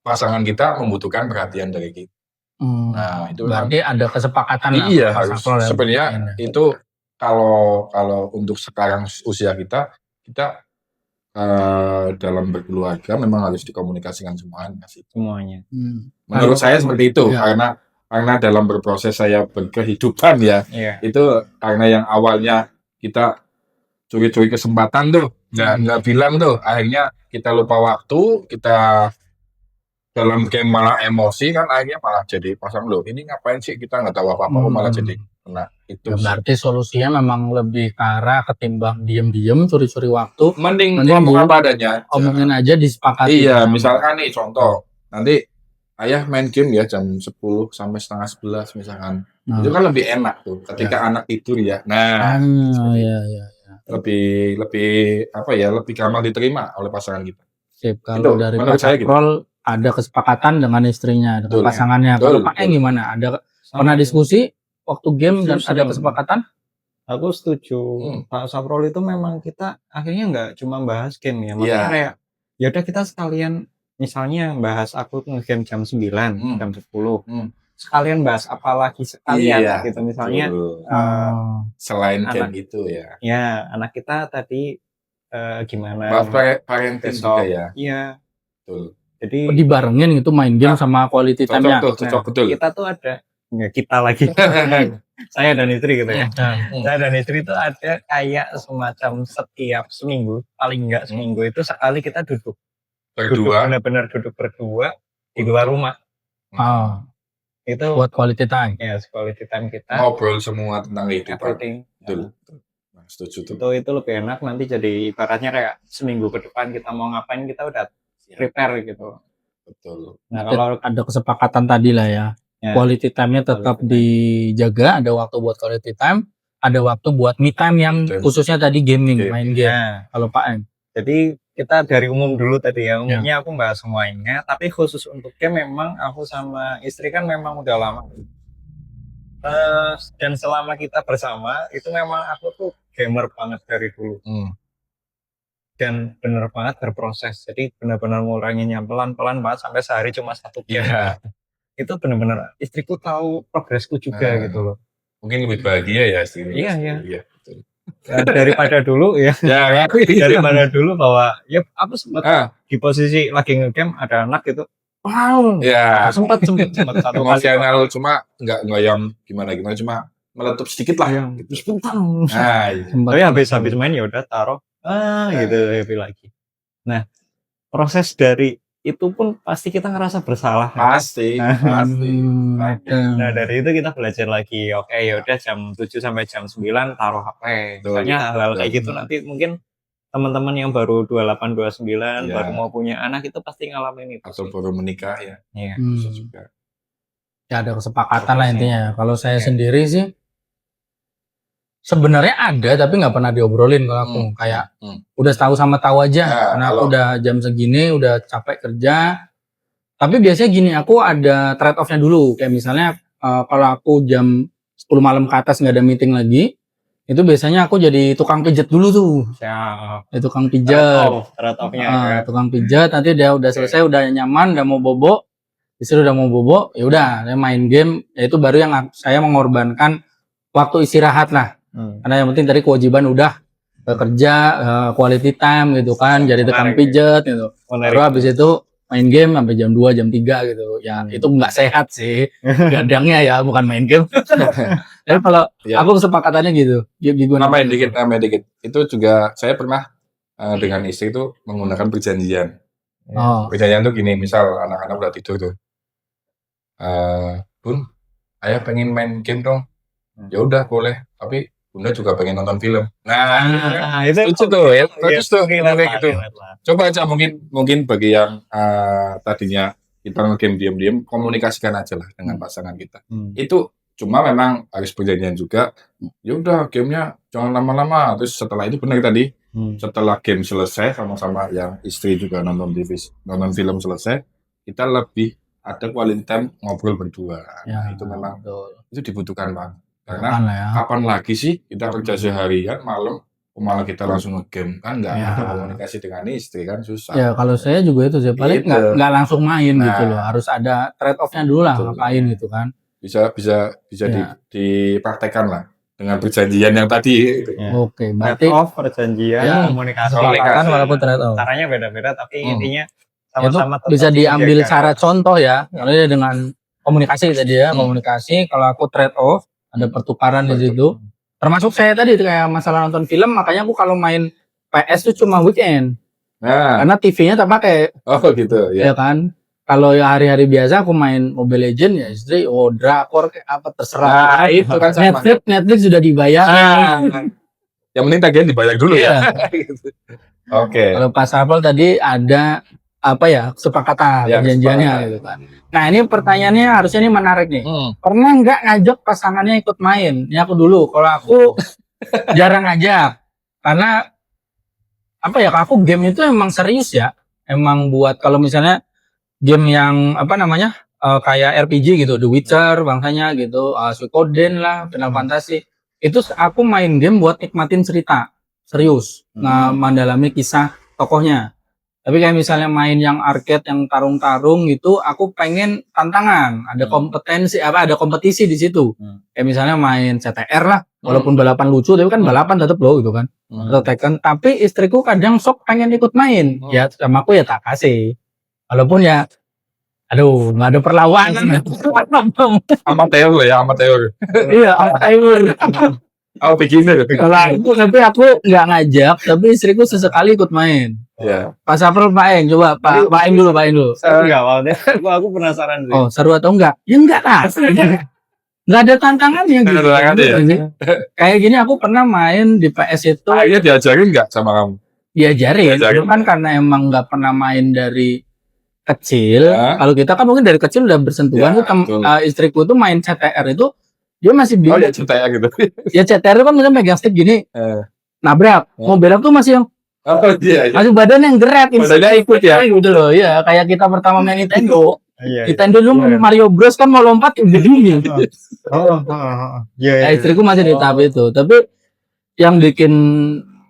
pasangan kita membutuhkan perhatian dari kita. Nah, itu berarti ada kesepakatan. Iya, harus. Sebenarnya itu kalau untuk sekarang usia kita dalam berkeluarga memang harus dikomunikasikan semuanya sih. Semuanya. Menurut saya seperti itu karena dalam berproses saya berkehidupan ya. Itu karena yang awalnya kita curi-curi kesempatan tuh, nggak bilang tuh, akhirnya kita lupa waktu, kita dalam game malah emosi kan, akhirnya malah jadi pasang loh, ini ngapain sih kita nggak tahu apa-apa, malah jadi kena itu. Ya, berarti solusinya memang lebih ke arah ketimbang diem-diem curi-curi waktu, mending ngomong apa adanya, omongin aja disepakati. Iya, misalkan nih contoh, nanti ayah main game ya jam 10 sampai setengah 11 misalkan. Itu kan lebih enak tuh ketika anak tidur ya. Nah, iya. Lebih apa ya, lebih gampang diterima oleh pasangan kita. Sip, kalau itu, dari Pak Saprol ada kesepakatan dengan istrinya, dengan pasangannya. Kalau Pak Eng gimana? Ada pernah diskusi waktu game dan ada kesepakatan? Aku setuju. Pak Saprol itu memang kita akhirnya nggak cuma bahas game ya. Maksudnya kayak ya udah kita sekalian misalnya bahas aku nge-game jam 9, jam 10. Sekalian bahas apa lagi sekalian gitu misalnya selain game itu ya. Ya, anak kita tadi gimana parenting juga ya. Iya. Betul. Jadi dibarengin gitu main game sama quality time-nya. Cocok betul. Kita tuh ada kita lagi. Saya dan istri gitu ya. Saya dan istri itu ada kayak semacam setiap seminggu, paling enggak seminggu itu sekali kita duduk berdua. Benar-benar duduk berdua di luar rumah. Itu buat quality time. Ya, quality time kita. Ngobrol semua tentang kehidupan. Betul. Setuju tuh. Itu lebih enak nanti jadi ibaratnya kayak seminggu ke depan kita mau ngapain kita udah prepare gitu. Betul. Nah, kalau ada kesepakatan tadi lah ya. Quality time-nya tetap dijaga, ada waktu buat quality time, ada waktu buat me time yang khususnya tadi gaming, main game. Kalau Pak Eng. Jadi kita dari umum dulu tadi ya. Umumnya aku bahas semuanya, tapi khusus untuk game memang aku sama istri kan memang udah lama. Dan selama kita bersama itu memang aku tuh gamer banget dari dulu. Dan bener banget berproses. Jadi benar-benar nguranginnya pelan-pelan banget sampai sehari cuma 1 game. Iya. Itu benar-benar istriku tahu progresku juga gitu loh. Mungkin lebih bahagia ya istrinya. Iya. Betul. Daripada dulu ya. Ya, Daripada dulu bahwa ya aku sempat di posisi lagi ngegame ada anak gitu. Wow. Ya. Sempat satu kali. Emosional cuma nggak yang gimana cuma meletup sedikit lah yang gitu. Sebentar. Nah, iya. Tapi habis main ya udah taruh gitu happy lagi. Nah, proses dari itu pun pasti kita ngerasa bersalah. Pasti. Nah, dari itu kita belajar lagi. Oke, ya udah jam 7 sampai jam 9 taruh HP. Misalnya hal-hal kayak gitu nanti mungkin teman-teman yang baru 28 29 baru mau punya anak itu pasti ngalamin itu. Atau baru menikah ya. Iya. Bisa juga. Ya ada kesepakatan lah intinya. Kalau saya sendiri sih sebenarnya ada tapi nggak pernah diobrolin kalau aku. Kayak udah tahu aja. Karena aku udah jam segini udah capek kerja. Tapi biasanya gini, aku ada trade off-nya dulu. Kayak misalnya kalau aku jam 10 malam ke atas nggak ada meeting lagi, itu biasanya aku jadi tukang pijat dulu tuh. Siap. Ya, tukang pijat. Trade off-nya. Tukang pijat, nanti dia udah selesai, udah nyaman, udah mau bobo. Istri udah mau bobo, ya udah, saya main game. Ya itu baru yang saya mengorbankan waktu istirahat lah. Karena yang penting tadi kewajiban udah kerja, quality time gitu kan, jadi tukang pijat gitu. Baru habis itu main game sampai jam 2, jam 3 gitu. Ya itu nggak sehat sih. Gadangnya ya, bukan main game. Tapi kalau aku kesepakatannya gitu. Nambahin dikit. Itu juga saya pernah dengan istri itu menggunakan perjanjian. Perjanjian tuh gini, misal anak-anak udah tidur tuh. Bun, ayah pengen main game dong. Ya udah boleh, tapi Bunda juga pengen nonton film. Nah, itu tuh ya. Terus tuh kayak gitu. Coba aja mungkin bagi yang tadinya kita ngegame diam-diam, komunikasikan aja lah dengan pasangan kita. Itu cuma memang harus perjanjian juga. Ya udah gamenya jangan lama-lama. Terus setelah itu benar tadi, setelah game selesai sama-sama yang istri juga nonton film selesai, kita lebih ada quality time ngobrol berdua. Nah, itu memang itu dibutuhkan Bang. Karena kapan lagi sih kita kerja seharian malam malah kita langsung ngegame kan nggak ada komunikasi dengan istri kan susah. Ya kalau saya juga itu sih paling nggak langsung main gitu loh, harus ada trade off-nya dulu lah ngapain gitu kan. Bisa dipraktekkan lah dengan perjanjian yang tadi. Oke, berarti trade off, perjanjian, komunikasi kan walaupun trade off. Caranya beda-beda tapi intinya itu bisa diambil cara contoh ya. Kalau dengan komunikasi tadi ya, komunikasi. Kalau aku trade off ada pertukaran di situ. Termasuk saya tadi kayak masalah nonton film, makanya aku kalau main PS tuh cuma weekend. Karena TV-nya tak pakai. Oh gitu ya. Ya kan. Kalau ya hari-hari biasa aku main Mobile Legends ya istri, drakor kayak apa terserah. Itu kan sama. Netflix sudah dibayar. Yang penting tagihan dibayar dulu ya. Oke. Kalau pas Apple tadi ada kesepakatan perjanjiannya gitu kan. Nah ini pertanyaannya harusnya ini menarik nih. Pernah nggak ngajak pasangannya ikut main? Ini aku dulu. Kalau aku jarang ngajak, karena aku game itu emang serius ya. Emang buat kalau misalnya game yang kayak RPG gitu, The Witcher bangsanya gitu, Suikoden lah, Final Fantasy. Itu aku main game buat nikmatin cerita serius, mendalami kisah tokohnya. Tapi kayak misalnya main yang arcade yang tarung-tarung gitu, aku pengen tantangan, ada ada kompetisi di situ. Kayak misalnya main CTR lah, walaupun balapan lucu, tapi kan balapan tetap loh gitu kan. Atau Tekken. Tapi istriku kadang sok pengen ikut main, ya sama aku ya tak kasih. Walaupun ya, nggak ada perlawanan. Amateur ya, amateur. Iya, amateur. Beginner. Kalau aku tapi aku nggak ngajak, tapi istriku sesekali ikut main. Ya. Pas April Pak Eng, coba Pak Eng dulu. Enggak awalnya, aku penasaran sih. Oh, seru atau enggak? Ya enggak lah. Enggak ada tantangannya gitu. Kayak gini aku pernah main di PS itu. Akhirnya diajarin enggak sama kamu? Diajarin. Kan karena emang nggak pernah main dari kecil. Kalau kita kan mungkin dari kecil udah bersentuhan. Istriku tuh main CTR itu dia masih bingung. CTR gitu. Ya CTR itu kan misalnya megang stick gini. Nabrak. Mau belok tuh masih yang Oh iya. Masuk badan yang gerak, Badannya ikut ya? gitu loh. Ya, kayak kita pertama main Nintendo. Iya. Nintendo dulu Mario Bros kan mau lompat begini. Oh. Iya. Istriku masih di tahap itu. Tapi yang bikin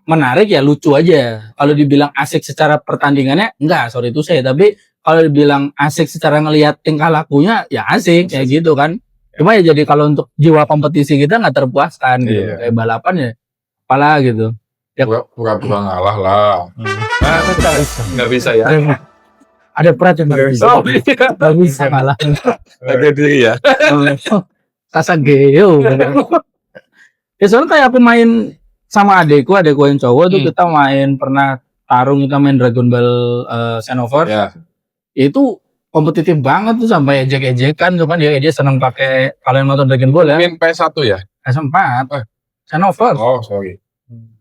menarik ya lucu aja. Kalau dibilang asik secara pertandingannya, enggak, sorry itu saya. Tapi kalau dibilang asik secara ngelihat tingkah lakunya, ya asik kayak gitu kan. Cuma ya jadi kalau untuk jiwa kompetisi kita nggak terpuaskan gitu. Iya. Kayak balapan ya, apalah gitu. Ya. Pura-pura ngalah lah. Nggak bisa ya. Ada perat yang nggak bisa. Nggak bisa ngalah. Ada diri ya. Sasageo. Ya soalnya kayak aku main sama adekku yang cowok tuh kita main pernah tarung, kita main Dragon Ball Xenoverse. Ya. Itu kompetitif banget tuh sampai ejek-ejekan tuh kan dia senang pakai, kalian nonton Dragon Ball ya. Main PS1 ya? PS4. Xenoverse. Oh, sorry.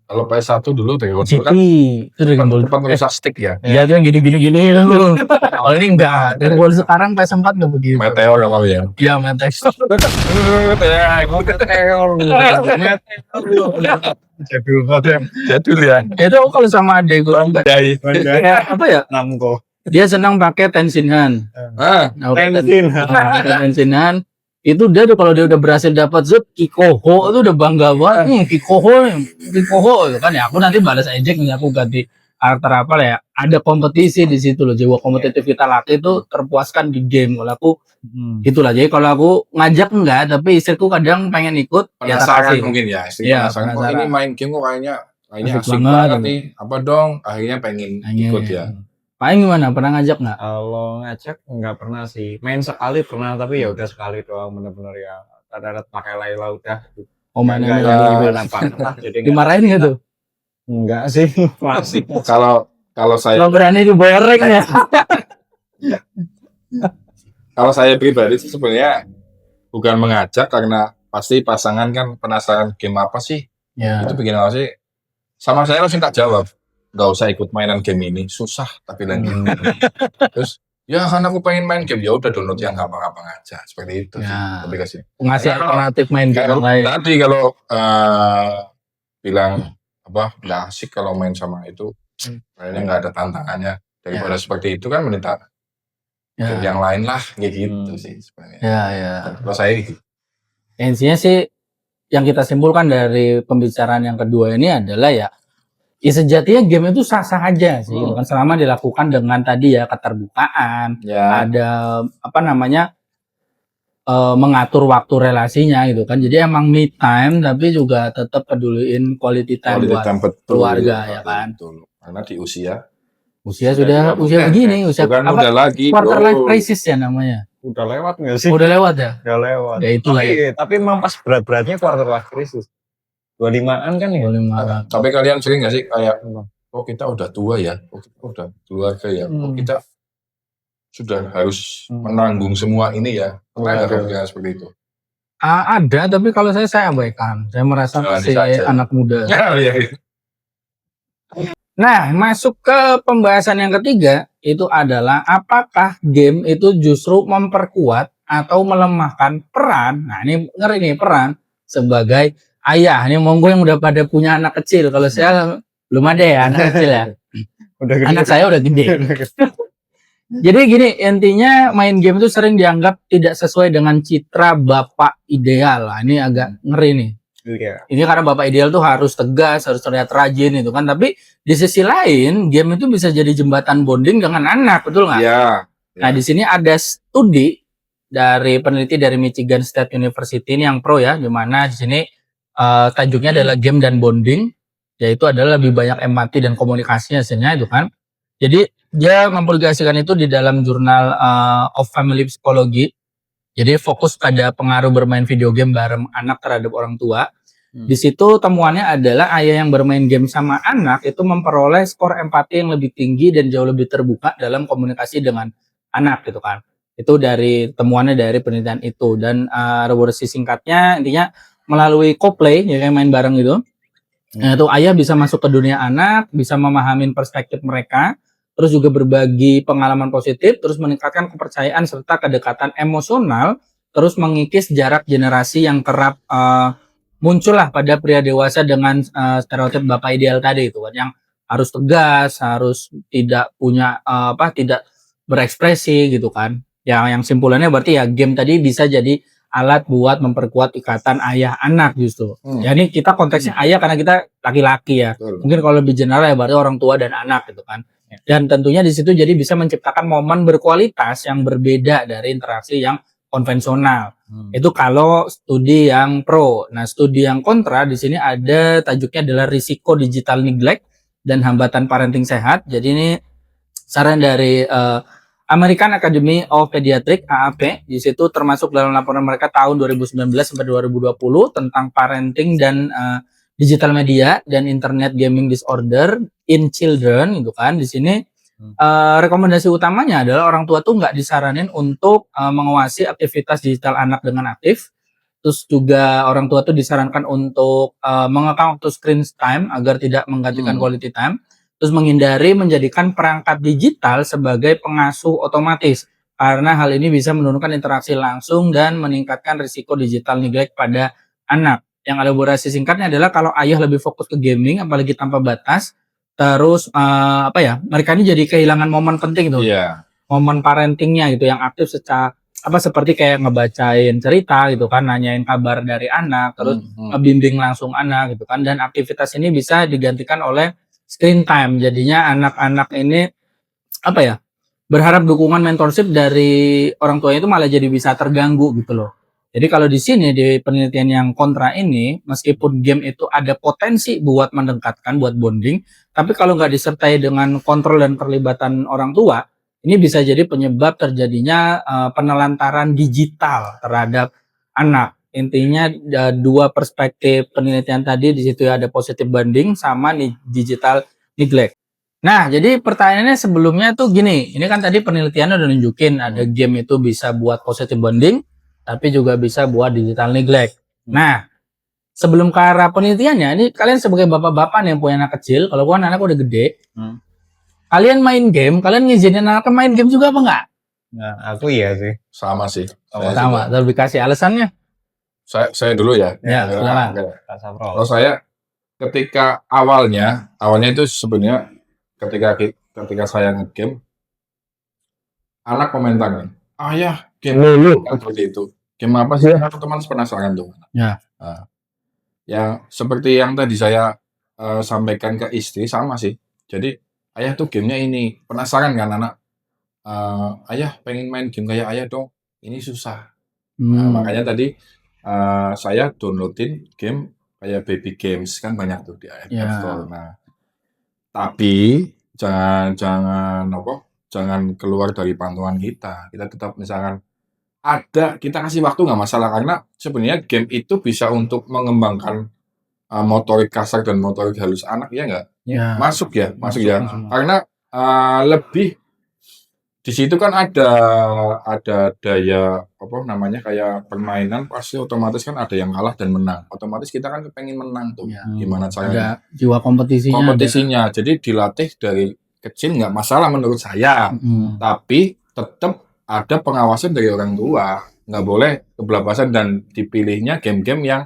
Kalau PS1 dulu Dragon Ball GT. kan Itu Dragon Ball. cepat merusak stick ya. Iya tuh yang gini. Kalau ini enggak. Dragon Ball sekarang PS4 enggak begitu. Meteor apa ya? Iya, Meteor. Jadul ya. Itu aku kalau sama adekku kayak apa ya? Namco. Dia senang pakai Tenshinhan. Ah, Tenshinhan. Itu dia tuh kalau dia udah berhasil dapat Zut Kikoho itu udah bangga banget. Kikoho itu kan ya. Aku nanti balas ejek nih, aku ganti karakter apa lah ya. Ada kompetisi di situ loh. Jiwa kompetitif kita laki itu terpuaskan di game. Kalau aku itulah. Jadi kalau aku ngajak enggak, tapi istriku kadang pengen ikut. Ya tak penasaran kasih. mungkin ya. Istri Iya, penasaran. Kok penasaran. ini main game kok kayaknya Asik asik banget. banget nih. Apa dong? Akhirnya pengen ikut ya. Paling gimana? Pernah ngajak nggak? Kalau ngajak nggak pernah sih. Main sekali pernah, tapi ya udah sekali doang, bener-bener ya. Ada pakai Layla udah. Oh, mainnya Nggak lagi. gimana apa. Jadi Dimarahin nggak tuh? enggak sih. Masih. Kalau saya Kalau berani diboreng ya. Kalau saya pribadi sih sebenarnya bukan mengajak, karena pasti pasangan kan penasaran game apa sih. Ya. Itu bikin apa sih? Sama saya langsung tak jawab. Nggak usah ikut mainan game ini, susah tapi lagi. Terus ya kan aku pengen main game, ya udah download yang gampang-gampang aja. Seperti itu sih. Ya. Lebih ke sini. Ngasih Kalau- alternatif main game Kalau lain. tadi kalau bilang apa nggak asik kalau main sama itu, kayaknya nggak ada tantangannya. Daripada seperti itu kan menita game yang lain lah, kayak gitu sih sebenarnya. Ya. Kalau saya gitu. Intinya sih yang kita simpulkan dari pembicaraan yang kedua ini adalah ya sejatinya game itu sah-sah aja sih, gitu kan, selama dilakukan dengan tadi ya keterbukaan, Ya. ada apa namanya mengatur waktu relasinya gitu kan. Jadi emang me time tapi juga tetap peduliin quality time Quality buat time, betul. keluarga, ya kan. Betul. Karena di usia sudah begini, usia bukan apa, muda lagi, quarter bro. life crisis ya namanya. Udah lewat nggak sih? Udah lewat ya? Udah lewat. Ya itulah ya. Tapi memang pas berat-beratnya quarter life crisis. 25-an kan ya? Boleh marah. Tapi kalian sering nggak sih kayak, oh kita udah tua ya, oh kita udah keluarga ya, oh kita sudah harus menanggung semua ini ya. Pernah nggak kepikiran seperti itu? Ada, tapi kalau saya abaikan. Saya merasa Jalani masih saja. anak muda. Iya. Nah, masuk ke pembahasan yang ketiga, itu adalah apakah game itu justru memperkuat atau melemahkan peran. Nah, ini ngeri nih, peran sebagai ayah. Ini monggo yang udah pada punya anak kecil. Kalau saya belum ada ya anak kecil ya. Udah gede. Anak saya udah gede. Jadi gini, intinya main game itu sering dianggap tidak sesuai dengan citra bapak ideal. Nah, ini agak ngeri nih. Iya. Ini karena bapak ideal tuh harus tegas, harus terlihat rajin itu kan. Tapi di sisi lain, game itu bisa jadi jembatan bonding dengan anak, betul nggak? Iya. Nah, di sini ada studi dari peneliti dari Michigan State University ini yang pro ya, di mana di sini tajuknya adalah game dan bonding, yaitu adalah lebih banyak empati dan komunikasinya hasilnya itu kan. Jadi dia mempublikasikan itu di dalam jurnal of Family Psychology. Jadi fokus pada pengaruh bermain video game bareng anak terhadap orang tua. Di situ temuannya adalah ayah yang bermain game sama anak itu memperoleh skor empati yang lebih tinggi dan jauh lebih terbuka dalam komunikasi dengan anak gitu kan. Itu dari temuannya dari penelitian itu. Dan reward singkatnya intinya melalui co-play, ya kayak main bareng gitu. Nah, itu ayah bisa masuk ke dunia anak, bisa memahami perspektif mereka, terus juga berbagi pengalaman positif, terus meningkatkan kepercayaan serta kedekatan emosional, terus mengikis jarak generasi yang kerap muncullah pada pria dewasa dengan stereotip bapak ideal tadi itu kan, yang harus tegas, harus tidak punya tidak berekspresi gitu kan. Yang simpulannya berarti ya game tadi bisa jadi alat buat memperkuat ikatan ayah anak justru. Ya ini kita konteksnya ayah karena kita laki-laki ya. Betul. Mungkin kalau lebih general ya berarti orang tua dan anak gitu kan. Dan tentunya di situ jadi bisa menciptakan momen berkualitas yang berbeda dari interaksi yang konvensional. Itu kalau studi yang pro. Nah, studi yang kontra di sini ada tajuknya adalah risiko digital neglect dan hambatan parenting sehat. Jadi ini saran dari American Academy of Pediatrics AAP. Di situ termasuk dalam laporan mereka tahun 2019 sampai 2020 tentang parenting dan digital media dan internet gaming disorder in children gitu kan. Di sini rekomendasi utamanya adalah orang tua tuh nggak disaranin untuk mengawasi aktivitas digital anak dengan aktif. Terus juga orang tua tuh disarankan untuk mengekang waktu screen time agar tidak menggantikan quality time. Terus menghindari menjadikan perangkat digital sebagai pengasuh otomatis. Karena hal ini bisa menurunkan interaksi langsung dan meningkatkan risiko digital neglect pada anak. Yang elaborasi singkatnya adalah kalau ayah lebih fokus ke gaming, apalagi tanpa batas, terus mereka ini jadi kehilangan momen penting tuh. Iya. Momen parentingnya gitu yang aktif seperti kayak ngebacain cerita gitu kan, nanyain kabar dari anak, terus ngebimbing langsung anak gitu kan, dan aktivitas ini bisa digantikan oleh screen time. Jadinya anak-anak ini berharap dukungan mentorship dari orang tuanya itu malah jadi bisa terganggu gitu loh. Jadi kalau di sini di penelitian yang kontra ini, meskipun game itu ada potensi buat mendekatkan, buat bonding, tapi kalau nggak disertai dengan kontrol dan terlibatan orang tua, ini bisa jadi penyebab terjadinya penelantaran digital terhadap anak. Intinya dua perspektif penelitian tadi, di situ ada positive bonding sama digital neglect. Nah, jadi pertanyaannya sebelumnya tuh gini, ini kan tadi penelitiannya udah nunjukin ada game itu bisa buat positive bonding, tapi juga bisa buat digital neglect. Nah, sebelum ke arah penelitiannya, ini kalian sebagai bapak-bapak nih yang punya anak kecil, kalau kan anak udah gede, kalian main game, kalian ngizinin anaknya main game juga apa enggak? Nah, aku iya sih. Sama sih. Sama, terus dikasih alasannya? Saya dulu ya. Ya, silakan. Kalau saya ketika awalnya itu sebenarnya ketika saya nge-game, anak komentarnya, ayah game dulu seperti itu. Game apa sih? Aku teman penasaran tuh. Ya. Nah, yang seperti yang tadi saya sampaikan ke istri sama sih. Jadi ayah tuh gamenya ini, penasaran kan anak. Ayah pengen main game kayak ayah dong. Ini susah. Nah, makanya tadi saya downloadin game kayak baby games kan banyak tuh di App Store. Nah, tapi jangan keluar dari pantauan kita. Kita tetap misalkan kita kasih waktu nggak masalah, karena sebenarnya game itu bisa untuk mengembangkan motorik kasar dan motorik halus anak, ya nggak? Ya. Masuk ya. Karena lebih di situ kan ada daya kayak permainan, pasti otomatis kan ada yang kalah dan menang. Otomatis kita kan kepengen menang tuh. Gimana caranya? Ada jiwa kompetisinya. Jadi dilatih dari kecil nggak masalah menurut saya. Tapi tetap ada pengawasan dari orang tua. Nggak boleh kebablasan dan dipilihnya game-game yang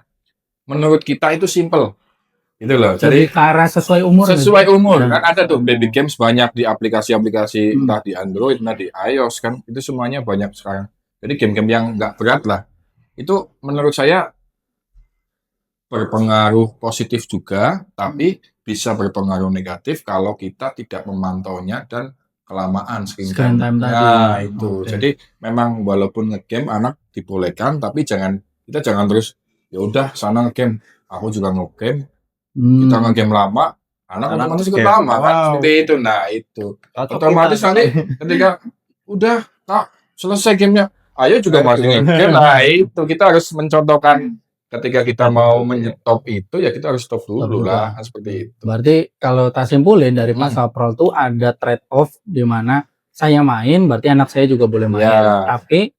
menurut kita itu simple. Gitu loh. Jadi ke arah sesuai umur. Kan ada tuh baby games banyak di aplikasi-aplikasi, entah di Android, entah di iOS kan. Itu semuanya banyak sekarang. Jadi game-game yang nggak berat lah. Itu menurut saya berpengaruh positif juga, tapi bisa berpengaruh negatif kalau kita tidak memantaunya dan kelamaan screen time tadi. Nah, itu. Jadi memang walaupun nge-game anak dibolehkan, tapi kita jangan terus ya udah sana nge-game. Aku juga nge-game. Kita nge-game lama, anak otomatis ikut lama kan, seperti itu. Nah, itu otomatis nanti ketika udah selesai gamenya, ayo juga masih nge-game. Nah, itu kita harus mencontohkan ketika kita mau menyetop itu, ya kita harus stop dulu lah, seperti itu. Berarti kalau tak simpulin dari pasal Prol itu ada trade off di mana saya main, berarti anak saya juga boleh main. Tapi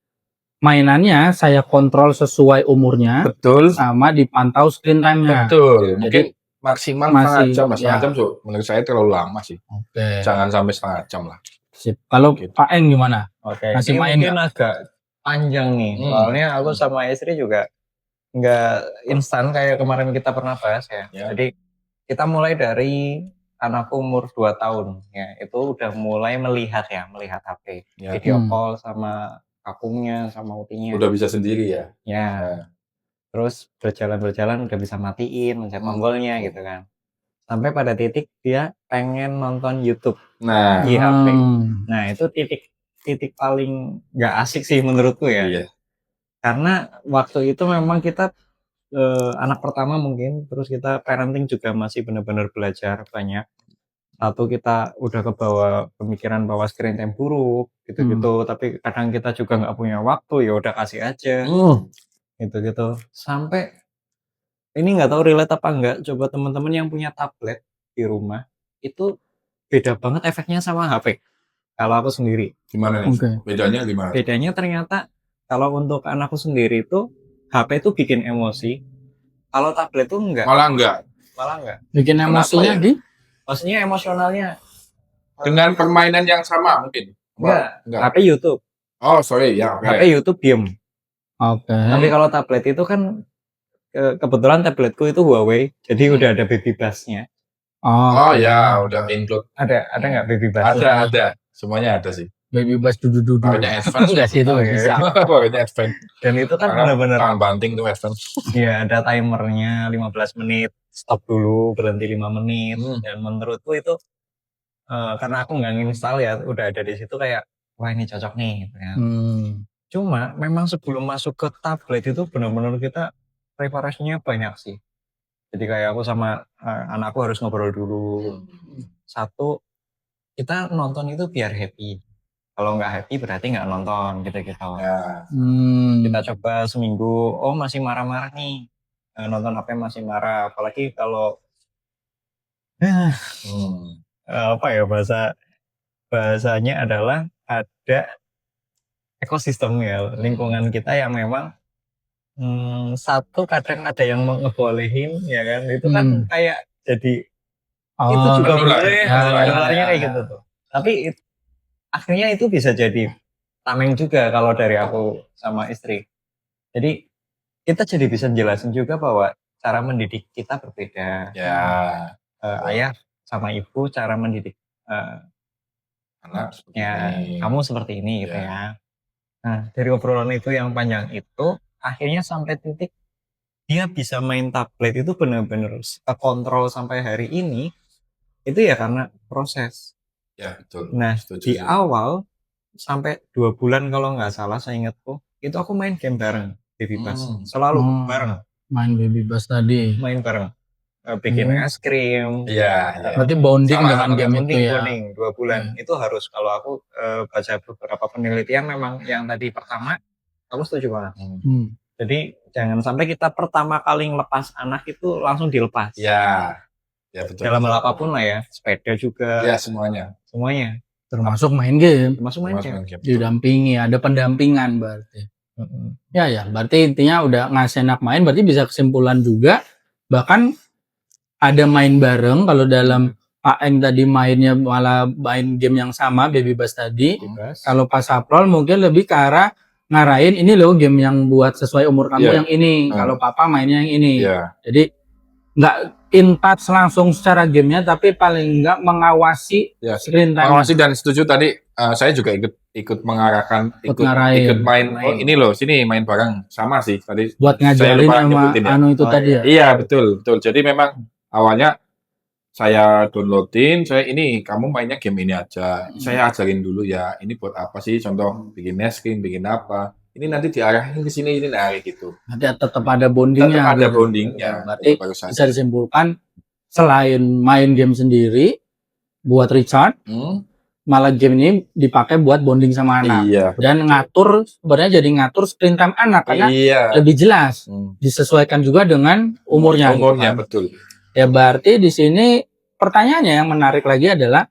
mainannya saya kontrol sesuai umurnya. Betul. Sama dipantau screen time-nya. Betul. Mungkin maksimal setengah jam menurut saya terlalu lama sih. Jangan sampai setengah jam lah. Sip. Kalau Pak Eng gimana? Masih main mungkin agak panjang nih. Soalnya aku sama istri juga nggak instan kayak kemarin kita pernah bahas ya. Jadi kita mulai dari anakku umur 2 tahun ya, itu udah mulai melihat HP, Ya. video call sama kakungnya, sama utinya. Udah bisa sendiri ya. Ya. Terus berjalan udah bisa matiin, mencet tombolnya gitu kan. Sampai pada titik dia pengen nonton YouTube Nah, di HP. Nah, itu titik paling nggak asik sih menurutku ya. iya. Karena waktu itu memang kita anak pertama mungkin, terus kita parenting juga masih benar-benar belajar banyak. Satu, kita udah kebawa pemikiran bahwa screen time buruk gitu-gitu, tapi kadang kita juga nggak punya waktu, ya udah kasih aja. Gitu-gitu. Sampai ini nggak tahu relate apa enggak, coba teman-teman yang punya tablet di rumah, itu beda banget efeknya sama HP. Kalau aku sendiri. Gimana nih? Oke. Bedanya gimana? Bedanya ternyata kalau untuk anakku sendiri itu HP itu bikin emosi. Kalau tablet tuh enggak. Malah enggak. Malah enggak. Bikin Kenapa emosinya ya? di Maksudnya emosionalnya Dengan permainan yang sama mungkin. enggak. Enggak. HP YouTube. Oh, sorry ya. HP YouTube diem. Oke. Tapi kalau tablet itu kan kebetulan tabletku itu Huawei, jadi udah ada baby bass-nya. Oh ya, udah include. Ada nggak baby bass? Ada. Semuanya ada sih. Baby bass dudu. Makanya advance. Enggak sih itu nggak Oke. bisa. Makanya advance. Dan itu kan Karena benar-benar tangan banting tuh advance. iya, ada timernya 15 menit, stop dulu, berhenti 5 menit. Dan menurutku itu karena aku nggak nginstal ya, udah ada di situ kayak wah ini cocok nih gitu ya. Cuma memang sebelum masuk ke tablet itu benar-benar kita preparasinya banyak sih. Jadi kayak aku sama anakku harus ngobrol dulu. Satu, kita nonton itu biar happy. Kalau nggak happy berarti nggak nonton gitu-gitu. Ya. Kita coba seminggu, oh masih marah-marah nih. Nonton HP masih marah. Apalagi kalau apa ya bahasanya adalah ada ekosistem ya, lingkungan kita yang memang satu kadang ada yang ngebolehin ya kan, itu kan kayak jadi itu juga boleh, nularnya kayak gitu tuh. Tapi akhirnya itu bisa jadi tameng juga kalau dari aku sama istri. Jadi kita jadi bisa jelasin juga bahwa cara mendidik kita berbeda. Ya. Ayah sama ibu cara mendidik Anak seperti ya ini. kamu seperti ini gitu ya. Nah dari obrolan itu yang panjang itu akhirnya sampai titik dia bisa main tablet itu benar-benar kontrol sampai hari ini itu ya karena proses. Ya betul. Nah Setuju di sih. awal sampai 2 bulan kalau nggak salah saya ingatku itu aku main game bareng Baby Bass selalu bareng main Baby Bass tadi main bareng bikin es krim. Iya. Berarti bonding Sama, dengan game itu ya. Bonding 2 bulan itu harus. Kalau aku baca beberapa penelitian memang yang tadi pertama aku setuju banget. Jadi jangan sampai kita pertama kali ngelepas anak itu langsung dilepas. Ya betul. Dalam hal apapun lah ya, sepeda juga. Ya semuanya. Termasuk main game. Termasuk main game. Didampingi, ada pendampingan berarti. Ya, berarti intinya udah ngasih anak main, berarti bisa kesimpulan juga. Bahkan ada main bareng, kalau dalam Aeng tadi mainnya malah main game yang sama, Baby Bass tadi. Kalau pas April mungkin lebih ke arah ngarahin ini loh game yang buat sesuai umur kamu yang ini. Kalau papa mainnya yang ini. Jadi nggak in touch langsung secara gamenya, tapi paling nggak mengawasi screen time. Mengawasi dan setuju tadi saya juga ikut mengarahkan, ikut main. Oh ini loh, sini main bareng sama sih tadi. Buat ngajarin sama itu tadi ya. Iya betul. Jadi memang awalnya saya downloadin, ini kamu mainnya game ini aja. Saya ajarin dulu ya, ini buat apa sih? Contoh bikin nesting, bikin apa? Ini nanti diarahin ke sini, ini gitu. Nanti tetap ada bondingnya. Tetap ada bondingnya. Berarti bisa disimpulkan selain main game sendiri buat recharge, malah game ini dipakai buat bonding sama anak. Iya. Dan ngatur, sebenarnya jadi ngatur screen time anak karena lebih jelas, disesuaikan juga dengan umurnya. Umurnya betul. Ya berarti di sini pertanyaannya yang menarik lagi adalah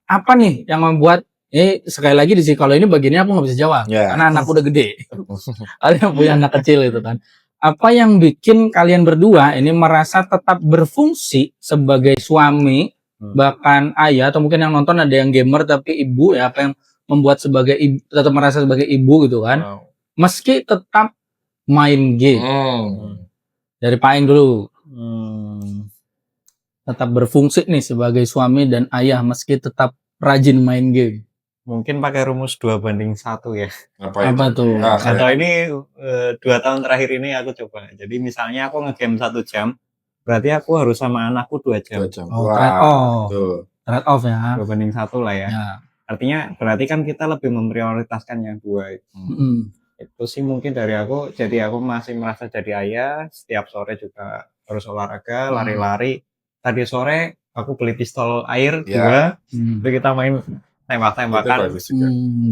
apa nih yang membuat sekali lagi di sini kalau ini bagiannya aku nggak bisa jawab karena anak udah gede. Kalian punya anak kecil itu kan. Apa yang bikin kalian berdua ini merasa tetap berfungsi sebagai suami bahkan ayah atau mungkin yang nonton ada yang gamer tapi ibu ya, apa yang membuat sebagai ibu tetap merasa sebagai ibu gitu kan, meski tetap main game. Dari Pak Eng dulu. tetap berfungsi nih sebagai suami dan ayah meski tetap rajin main game? Mungkin pakai rumus 2:1 ya. Apa tuh? Nah, Atau ini 2 tahun terakhir ini aku coba. Jadi misalnya aku ngegame 1 jam, berarti aku harus sama anakku 2 jam. 2 jam. Oh, Wah, trade off. betul. Trade off ya. 2:1 lah ya. Ya. Artinya berarti kan kita lebih memprioritaskan yang 2 itu. Itu sih mungkin dari aku. Jadi aku masih merasa jadi ayah. Setiap sore juga harus olahraga, lari-lari. Tadi sore aku beli pistol air 2. Jadi kita main tembak-tembakan.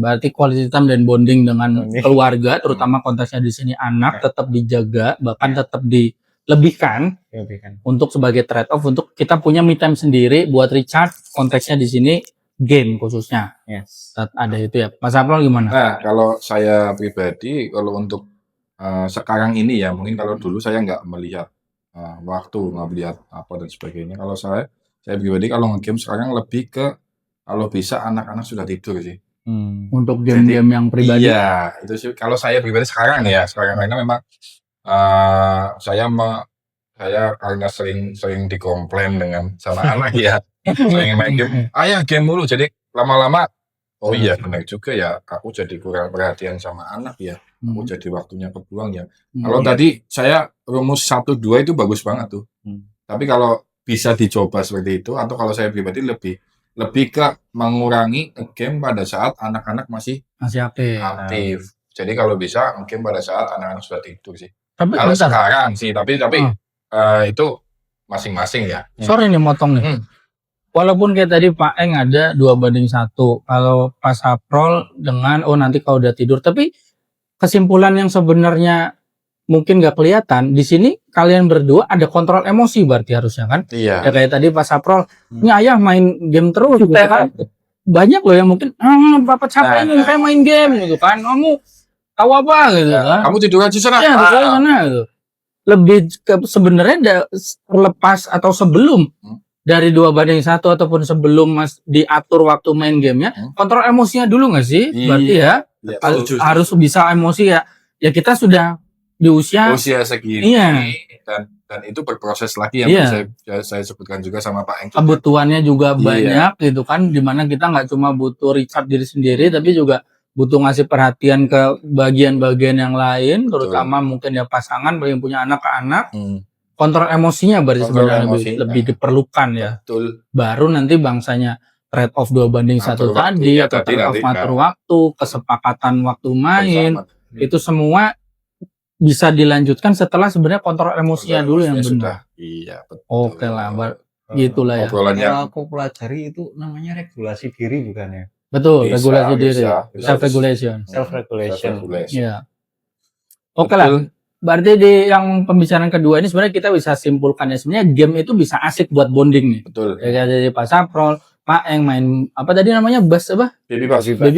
Berarti quality time dan bonding dengan keluarga, terutama konteksnya di sini anak tetap dijaga, bahkan tetap dilebihkan untuk sebagai trade off untuk kita punya me time sendiri buat recharge. Konteksnya di sini game khususnya. Yes. Ada itu ya. Mas April gimana? Nah, kalau saya pribadi, kalau untuk sekarang ini ya, mungkin kalau dulu saya nggak melihat waktu, nggak melihat apa dan sebagainya. Kalau saya pribadi kalau nge-game sekarang lebih ke kalau bisa anak-anak sudah tidur sih. Untuk game-game yang pribadi. Iya, itu sih. Kalau saya pribadi sekarang karena memang saya karena sering dikomplain sama anak ya, sering main game, ayah game mulu, jadi lama-lama, oh iya benar juga ya, aku jadi kurang perhatian sama anak ya, aku jadi waktunya kebuang ya. Kalau tadi saya rumus 1-2 itu bagus banget tuh, tapi kalau bisa dicoba seperti itu, atau kalau saya pribadi lebih ke mengurangi game pada saat anak-anak masih aktif. Jadi kalau bisa game pada saat anak-anak sudah tidur sih. Tapi kalau sekarang sih, tapi itu masing-masing ya. Sorry nih motong nih. Walaupun kayak tadi Pak Eng ada 2:1, kalau Pak Saprol dengan nanti kalau udah tidur, tapi kesimpulan yang sebenarnya mungkin nggak kelihatan di sini, kalian berdua ada kontrol emosi berarti harusnya kan? Iya. Ya kayak tadi Pak Saprol, ini ayah main game terus gitu kan. Banyak loh yang mungkin bapak capek nih kayak main game gitu kan. Kamu tahu apa gitu kan? Kamu tidur aja sana. Ya, tidur aja sana gitu. Lebih ke sebenarnya terlepas atau sebelum dari 2:1 ataupun sebelum Mas diatur waktu main gamenya, kontrol emosinya dulu nggak sih? Berarti ya harus bisa emosi ya. Ya kita sudah di usia segini. Iya. Dan itu berproses lagi yang saya sebutkan juga sama Pak Eng. Kebutuhannya juga banyak gitu kan, dimana kita nggak cuma butuh recharge diri sendiri, tapi juga butuh ngasih perhatian ke bagian-bagian yang lain, terutama mungkin ya pasangan yang punya anak ke anak. Kontrol emosinya berarti sebenarnya lebih diperlukan ya. Betul. Baru nanti bangsanya trade off 2:1 tadi, atau trade off ngatur waktu, kesepakatan waktu main, itu semua bisa dilanjutkan setelah sebenarnya kontrol emosinya dulu yang benar. Iya, betul. Oke lah, gitulah ya. Kalau aku pelajari itu namanya regulasi diri bukan ya? Betul, regulasi diri, self-regulation. Iya. Oke lah, berarti di yang pembicaraan kedua ini sebenarnya kita bisa simpulkan ya, sebenarnya game itu bisa asik buat bonding nih. Betul. Kayak dari Pak Saprol, Pak Eng main apa tadi namanya, bass apa? Baby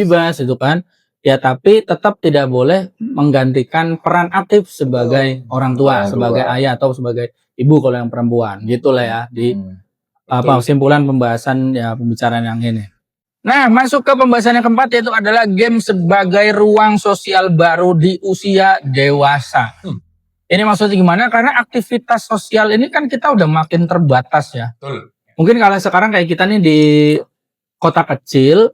bass itu kan. Ya tapi tetap tidak boleh menggantikan peran aktif sebagai orang tua, sebagai ayah atau sebagai ibu kalau yang perempuan. Gitulah ya di kesimpulan pembahasan ya pembicaraan yang ini. Nah, masuk ke pembahasan yang keempat, yaitu adalah game sebagai ruang sosial baru di usia dewasa. Ini maksudnya gimana? Karena aktivitas sosial ini kan kita udah makin terbatas ya. Betul. Mungkin kalau sekarang kayak kita nih di kota kecil,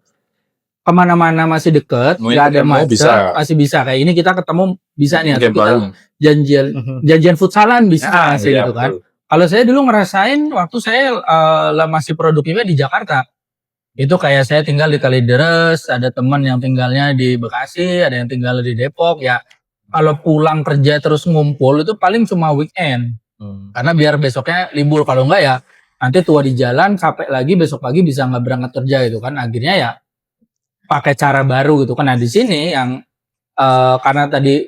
kemana-mana masih deket, nggak ada macet, masih bisa. Kayak ini kita ketemu bisa nih, atau kita janjian futsalan bisa sih gitu kan. Kalau saya dulu ngerasain waktu saya masih produktifnya di Jakarta, itu kayak saya tinggal di Kalideres, ada teman yang tinggalnya di Bekasi, ada yang tinggal di Depok ya. Kalau pulang kerja terus ngumpul itu paling cuma weekend, karena biar besoknya libur. Kalau enggak ya nanti tua di jalan, capek lagi, besok pagi bisa nggak berangkat kerja gitu kan. Akhirnya ya pakai cara baru gitu kan. Nah di sini yang karena tadi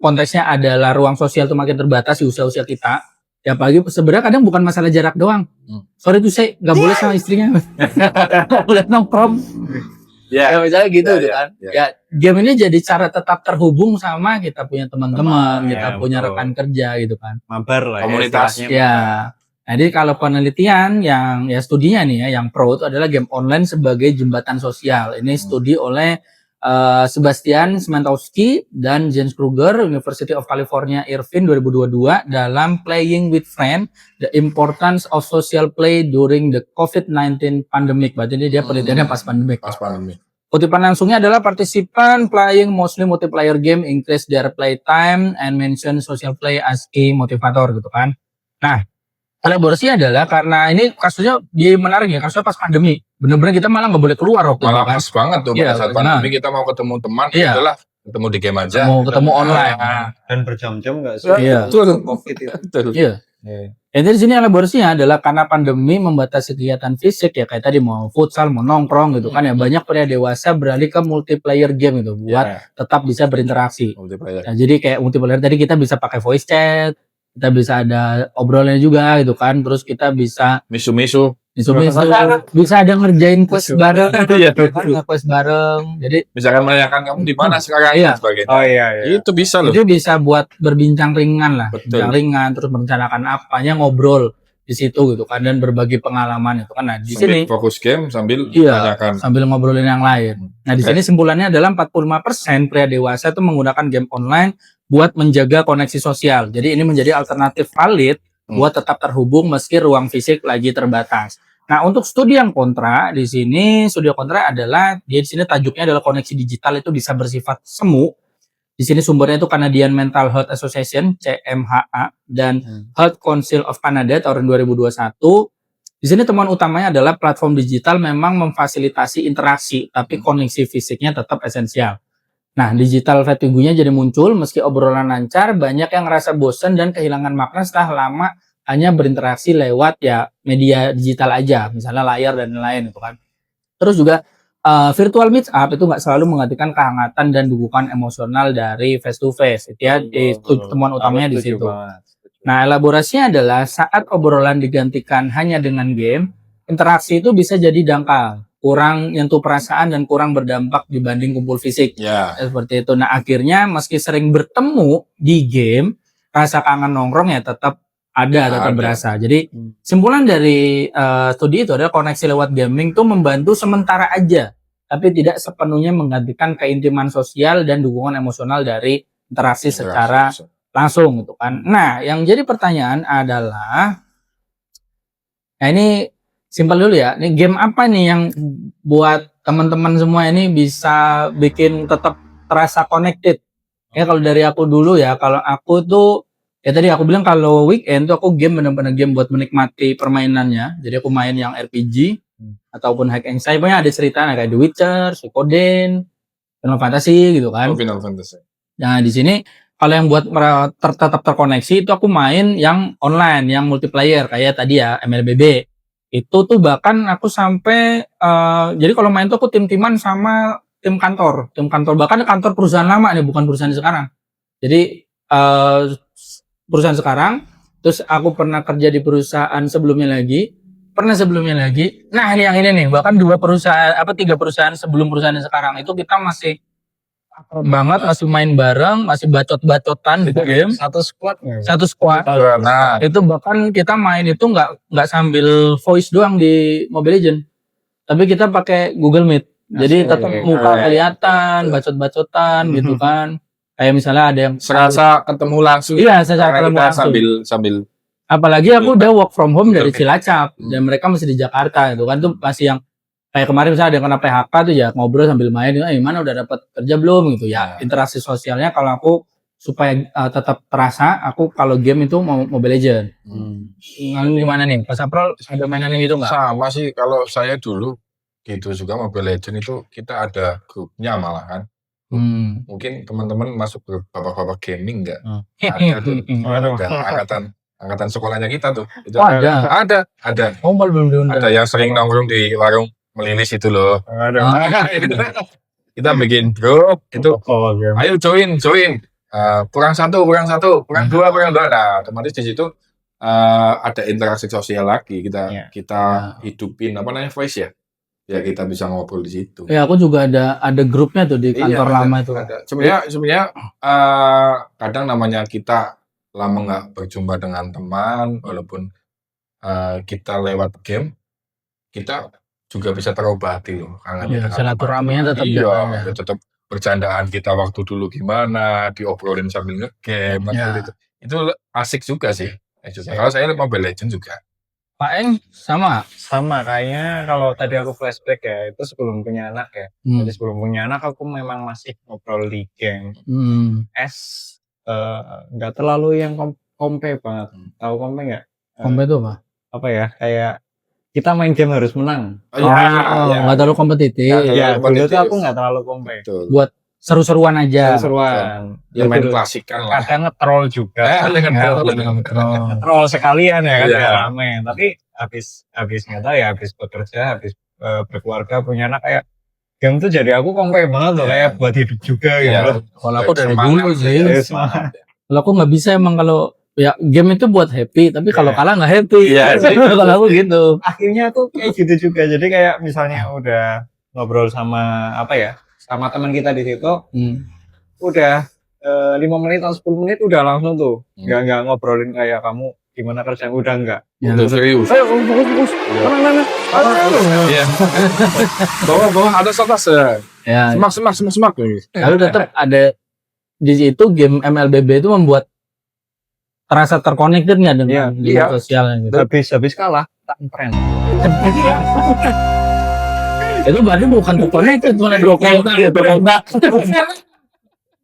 konteksnya adalah ruang sosial itu makin terbatas di usia-usia kita. Ya pagi sebenarnya kadang bukan masalah jarak doang. Sorry tuh saya nggak boleh sama istrinya. Nggak boleh nongkrong. Ya misalnya gitu kan. Ya game ini jadi cara tetap terhubung sama kita punya teman-teman, kita punya rekan kerja gitu kan. Mabar lah. Komunitasnya. Ya. Jadi kalau penelitian yang studinya nih ya, yang pro itu adalah game online sebagai jembatan sosial. Ini studi oleh Sebastian Smantowski dan Jens Kruger, University of California Irvine 2022 dalam Playing with Friends, The Importance of Social Play During the COVID-19 Pandemic. Berarti ini dia penelitiannya pas pandemik. Pas pandemi. Kutipan langsungnya adalah partisipan playing mostly multiplayer game increase their play time and mention social play as a motivator gitu kan. Nah, elaborasi adalah karena ini kasusnya dia menarik ya, kasusnya pas pandemi. Bener-bener kita malah nggak boleh keluar waktu Malah itu kan. pas banget tuh Iya, pada saat pandemi kita mau ketemu teman, Iya. itulah ketemu di game aja. Mau ketemu online. Dan berjam-jam nggak sih? Iya. Betul. Covid itu. Betul. Iya. Jadi di sini elaborasinya adalah karena pandemi membatasi kegiatan fisik ya, kayak tadi mau futsal, mau nongkrong gitu kan ya, banyak pria dewasa beralih ke multiplayer game gitu buat Ya, tetap bisa berinteraksi. multiplayer. Nah, jadi kayak multiplayer tadi kita bisa pakai voice chat, kita bisa ada obrolannya juga gitu kan, terus kita bisa Misu-misu. bisa ada ngerjain quest bareng, Iya. quest bareng. Jadi Misalkan menanyakan kamu di mana sekarang Iya. dan sebagainya. Oh iya. Itu bisa loh. itu bisa buat berbincang ringan lah, Betul. bincang ringan, terus merencanakan apanya, ngobrol di situ gitu kan, dan berbagi pengalaman itu kan. Nah di Sambil sini fokus game sambil Iya. menanyakan. sambil ngobrolin yang lain. Nah di sini simpulannya adalah 45% pria dewasa itu menggunakan game online buat menjaga koneksi sosial. Jadi ini menjadi alternatif valid buat tetap terhubung meski ruang fisik lagi terbatas. Nah, untuk studi yang kontra di sini, studi yang kontra adalah dia di sini tajuknya adalah koneksi digital itu bisa bersifat semu. Di sini sumbernya itu Canadian Mental Health Association (CMHA) dan Health Council of Canada tahun 2021. Di sini temuan utamanya adalah platform digital memang memfasilitasi interaksi, tapi koneksi fisiknya tetap esensial. Nah, digital fatigue-nya jadi muncul meski obrolan lancar, banyak yang ngerasa bosan dan kehilangan makna setelah lama hanya berinteraksi lewat ya media digital aja, misalnya layar dan lain-lain itu kan. Terus juga virtual meet up itu nggak selalu menggantikan kehangatan dan dukungan emosional dari face to face. Itu ya temuan utamanya di situ. Nah, elaborasinya adalah saat obrolan digantikan hanya dengan game, interaksi itu bisa jadi dangkal, kurang nyentuh perasaan dan kurang berdampak dibanding kumpul fisik. Ya. Seperti itu. Nah, akhirnya meski sering bertemu di game, rasa kangen nongkrong ya tetap tetap berasa. Jadi simpulan dari studi itu adalah koneksi lewat gaming itu membantu sementara aja, tapi tidak sepenuhnya menggantikan keintiman sosial dan dukungan emosional dari interaksi secara langsung gitu kan. Nah, yang jadi pertanyaan adalah, nah ini simpel dulu ya. Ini game apa nih yang buat teman-teman semua ini bisa bikin tetap terasa connected? Ya kalau dari aku dulu ya, kalau aku tuh ya tadi aku bilang kalau weekend tuh aku game benar-benar game buat menikmati permainannya. Jadi aku main yang RPG ataupun hack and slash. Pokoknya ada cerita kayak The Witcher, Suikoden, Final Fantasy gitu kan. Final Fantasy. Nah di sini kalau yang buat tetap terkoneksi itu aku main yang online, yang multiplayer kayak tadi ya MLBB. Itu tuh bahkan aku sampai jadi kalau main tuh aku tim-timan sama tim kantor bahkan kantor perusahaan lama nih, bukan perusahaan sekarang. Jadi perusahaan sekarang, terus aku pernah kerja di perusahaan sebelumnya lagi. Nah ini yang ini nih, bahkan 3 perusahaan sebelum perusahaan yang sekarang itu kita masih banget, masih main bareng, masih bacot-bacotan gitu game. Satu squad. Nah, Itu bahkan kita main itu nggak sambil voice doang di Mobile Legends, tapi kita pakai Google Meet. Jadi tetap muka kelihatan, bacot-bacotan gitu kan. Kayak misalnya ada yang serasa ketemu langsung. Iya, secara ketemu kita langsung. sambil Apalagi aku udah work from home dari Cilacap dan mereka masih di Jakarta gitu kan, tuh masih yang kayak kemarin misalnya ada yang kena PHK tuh ya ngobrol sambil main, gimana udah dapat kerja belum gitu ya. Interaksi sosialnya kalau aku supaya tetap terasa, aku kalau game itu mau Mobile Legends. Gimana nih? Pas April ada mainan yang gitu nggak? sama sih kalau saya dulu gitu juga Mobile Legends itu kita ada grupnya malahan. Mungkin teman-teman masuk grup bapak-bapak gaming enggak? Ada tuh. Ada angkatan sekolahnya kita tuh. Itu ada. Oh, belum diundang. Ada yang sering nongkrong di warung melilis itu loh. Kita bikin grup itu. Ayo join. Kurang satu, kurang 2. Nah, otomatis di situ ada interaksi sosial lagi. Kita hidupin voice ya. Ya kita bisa ngobrol di situ. Ya aku juga ada grupnya tuh di kantor lama itu. Ada. Sebenarnya kadang namanya kita lama nggak berjumpa dengan teman, walaupun kita lewat game, kita juga bisa terobati loh. Silaturahminya tetap tetap bercandaan kita waktu dulu gimana, diobrolin sambil nge-game, Ya. itu asik juga sih. Kalau saya Mobile Legends juga. Pak Eng sama. Sama kayaknya kalau tadi aku flashback ya, itu sebelum punya anak ya. Jadi sebelum punya anak aku memang masih ngobrol di game. Nggak terlalu yang kompe banget. Tahu kompe nggak? Kompe itu apa? Apa ya? Kayak kita main game harus menang. Nggak terlalu kompetitif. Ya, dulu tuh aku nggak terlalu kompe. Betul. Buat seru-seruan aja. Seruan. Ya main klasikan lah. Kadang nge-troll juga. Troll sekalian ya kan, Iya. rame. Tapi habis nggak tahu ya, habis bekerja, habis berkeluarga, punya anak, kayak game tuh jadi aku kompe banget loh, kayak buat hidup juga gitu. Iya. Kalau aku dari Semangat dulu sih. sih. Semangat. Kalau aku nggak bisa emang, kalau ya game itu buat happy, tapi kalau Iya. kalah nggak happy. Iya sih. Kalau aku gitu. Akhirnya tuh kayak gitu juga. Jadi kayak misalnya udah ngobrol sama sama teman kita di situ, udah 5 menit atau 10 menit udah langsung tuh. Nggak ngobrolin kayak kamu gimana kerjaan, udah enggak. Ya. Udah serius. Ayo fokus. Mana. Iya. Bawah atas. Ya. Semak. Lalu tetap ada di situ, game MLBB itu membuat terasa terconnected nggak dengan Iya. sosial gitu. Habis kalah tak trend. Itu berarti bukan terconnected, malah dua kontak gitu.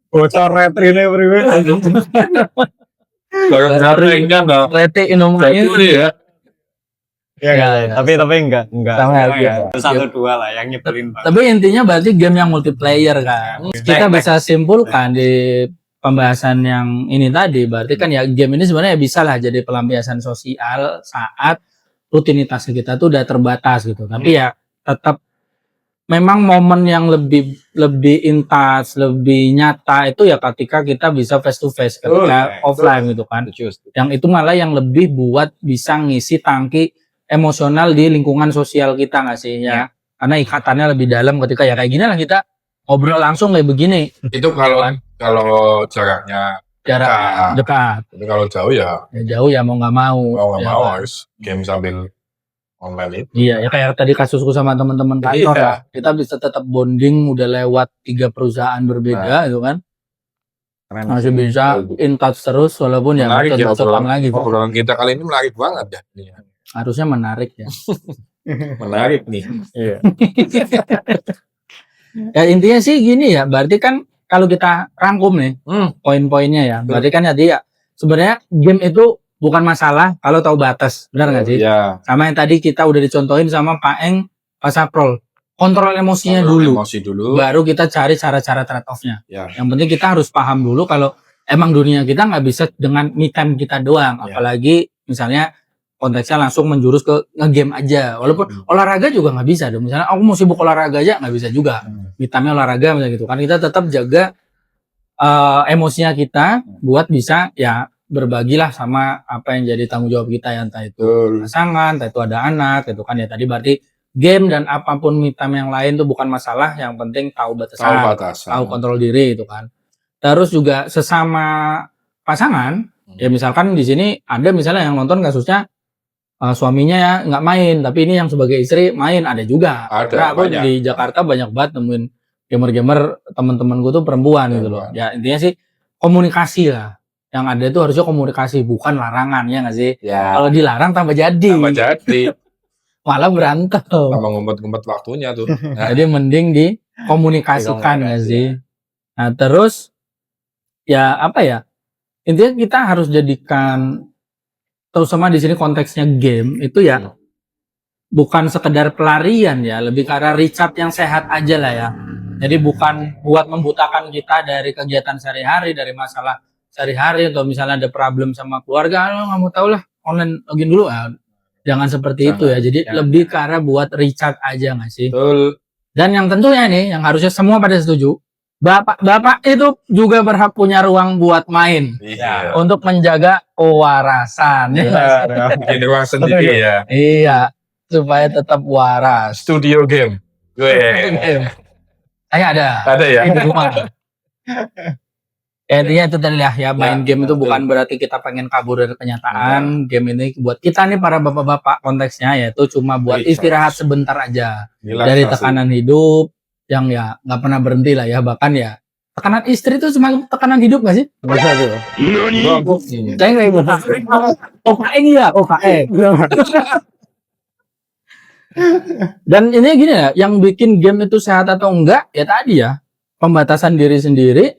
Bocor retrine priwe. Rete inomanya ya. Ya, tapi enggak. Sama ya. Itu 1-2 lah yang nyebelin banget. Tapi intinya berarti game yang multiplayer kan. Kita bisa simpulkan di pembahasan yang ini tadi, berarti kan ya game ini sebenarnya bisa lah jadi pelampiasan sosial saat rutinitas kita tuh udah terbatas gitu. Tapi ya tetap memang momen yang lebih intas, lebih nyata itu ya ketika kita bisa face to face, ketika offline gitu kan. Yang itu malah yang lebih buat bisa ngisi tangki emosional di lingkungan sosial kita nggak sih ya? Karena ikatannya lebih dalam ketika ya kayak gini lah, kita ngobrol langsung kayak begini. Itu kalau jaraknya dekat. Tapi kalau jauh ya Jauh ya mau nggak mau. harus game sambil online itu. Iya, ya kayak tadi kasusku sama teman-teman kantor ya. Kita bisa tetap bonding udah lewat 3 perusahaan berbeda gitu kan. Masih bisa in touch terus walaupun ya Menarik ya obrolan lagi. Obrolan kita kali ini menarik banget ya. Harusnya menarik ya. Menarik nih. Iya. Ya intinya sih gini ya, berarti kan kalau kita rangkum nih poin-poinnya ya, berarti kan ya sebenarnya game itu bukan masalah kalau tahu batas, benar nggak sih? Iya. Sama yang tadi kita udah dicontohin sama Pak Eng, Pak Saprol, kontrol emosinya Emosi dulu. baru kita cari cara-cara trade off-nya. Ya. Yang penting kita harus paham dulu kalau emang dunia kita nggak bisa dengan me time kita doang, apalagi misalnya konteksnya langsung menjurus ke nge-game aja. Walaupun olahraga juga nggak bisa dong. Misalnya aku mau sibuk olahraga aja nggak bisa juga. Me-time-nya olahraga misalnya gitu kan. Kita tetap jaga emosinya kita buat bisa ya berbagilah sama apa yang jadi tanggung jawab kita ya, entah itu pasangan, entah itu ada anak gitu kan ya. Tadi berarti game dan apapun me-time yang lain tuh bukan masalah, yang penting tahu batasan, tahu kontrol diri itu kan. Terus juga sesama pasangan, ya misalkan di sini ada misalnya yang nonton kasusnya suaminya ya nggak main, tapi ini yang sebagai istri main, ada juga. Karena aku di Jakarta banyak banget nemuin gamer-gamer teman-teman gue tuh perempuan gitu loh. Ya intinya sih komunikasi lah. Yang ada itu harusnya komunikasi, bukan larangan, ya nggak sih? Ya. Kalau dilarang tambah jadi. Malah berantem. Tambah ngumpet-ngumpet waktunya tuh. Jadi mending dikomunikasikan nggak sih? Nah terus ya apa ya? Intinya kita harus jadikan, terutama di sini konteksnya game itu ya bukan sekedar pelarian ya, lebih ke arah recharge yang sehat aja lah ya. Jadi bukan buat membutakan kita dari kegiatan sehari-hari, dari masalah sehari-hari, atau misalnya ada problem sama keluarga, lo nggak mau tahu lah, online login dulu ya. Jangan seperti itu ya. Jadi lebih ke arah buat recharge aja nggak sih? Betul. Dan yang tentunya nih, yang harusnya semua pada setuju, bapak itu juga berhak punya ruang buat main. Iya. Untuk menjaga kewarasan. Bikin ruang sendiri ya. Iya, supaya tetap waras. Studio game. Saya ada. Ada ya. Di rumah. Ya, intinya itu tadi ya, main game itu bukan berarti kita pengen kabur dari kenyataan. Game ini buat kita nih para bapak-bapak konteksnya, yaitu cuma buat istirahat sebentar aja dari tekanan hidup. yang ya nggak pernah berhenti lah ya, bahkan ya tekanan istri itu cuma tekanan hidup nggak sih? Bisa tuh. Saya nggak ikut. OKE ya, OKE. Dan ini gini ya, yang bikin game itu sehat atau enggak ya tadi ya, pembatasan diri sendiri,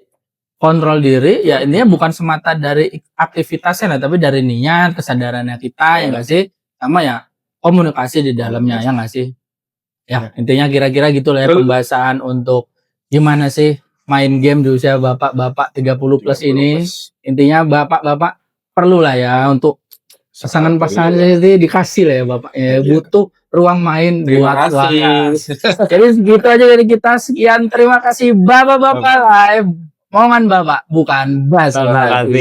kontrol diri, ya intinya bukan semata dari aktivitasnya lah, tapi dari niat, kesadarannya kita ya nggak sih, sama ya komunikasi di dalamnya ya nggak sih. Ya intinya kira-kira gitu lah ya pembahasan untuk gimana sih main game di usia bapak-bapak 30 plus ini. Intinya bapak-bapak perlu lah ya untuk pasangan-pasangan ini dikasih lah ya bapak ya, butuh ruang main buat jadi segitu aja dari kita, sekian, terima kasih bapak-bapak live, omongan bapak bukan bas. Terima kasih.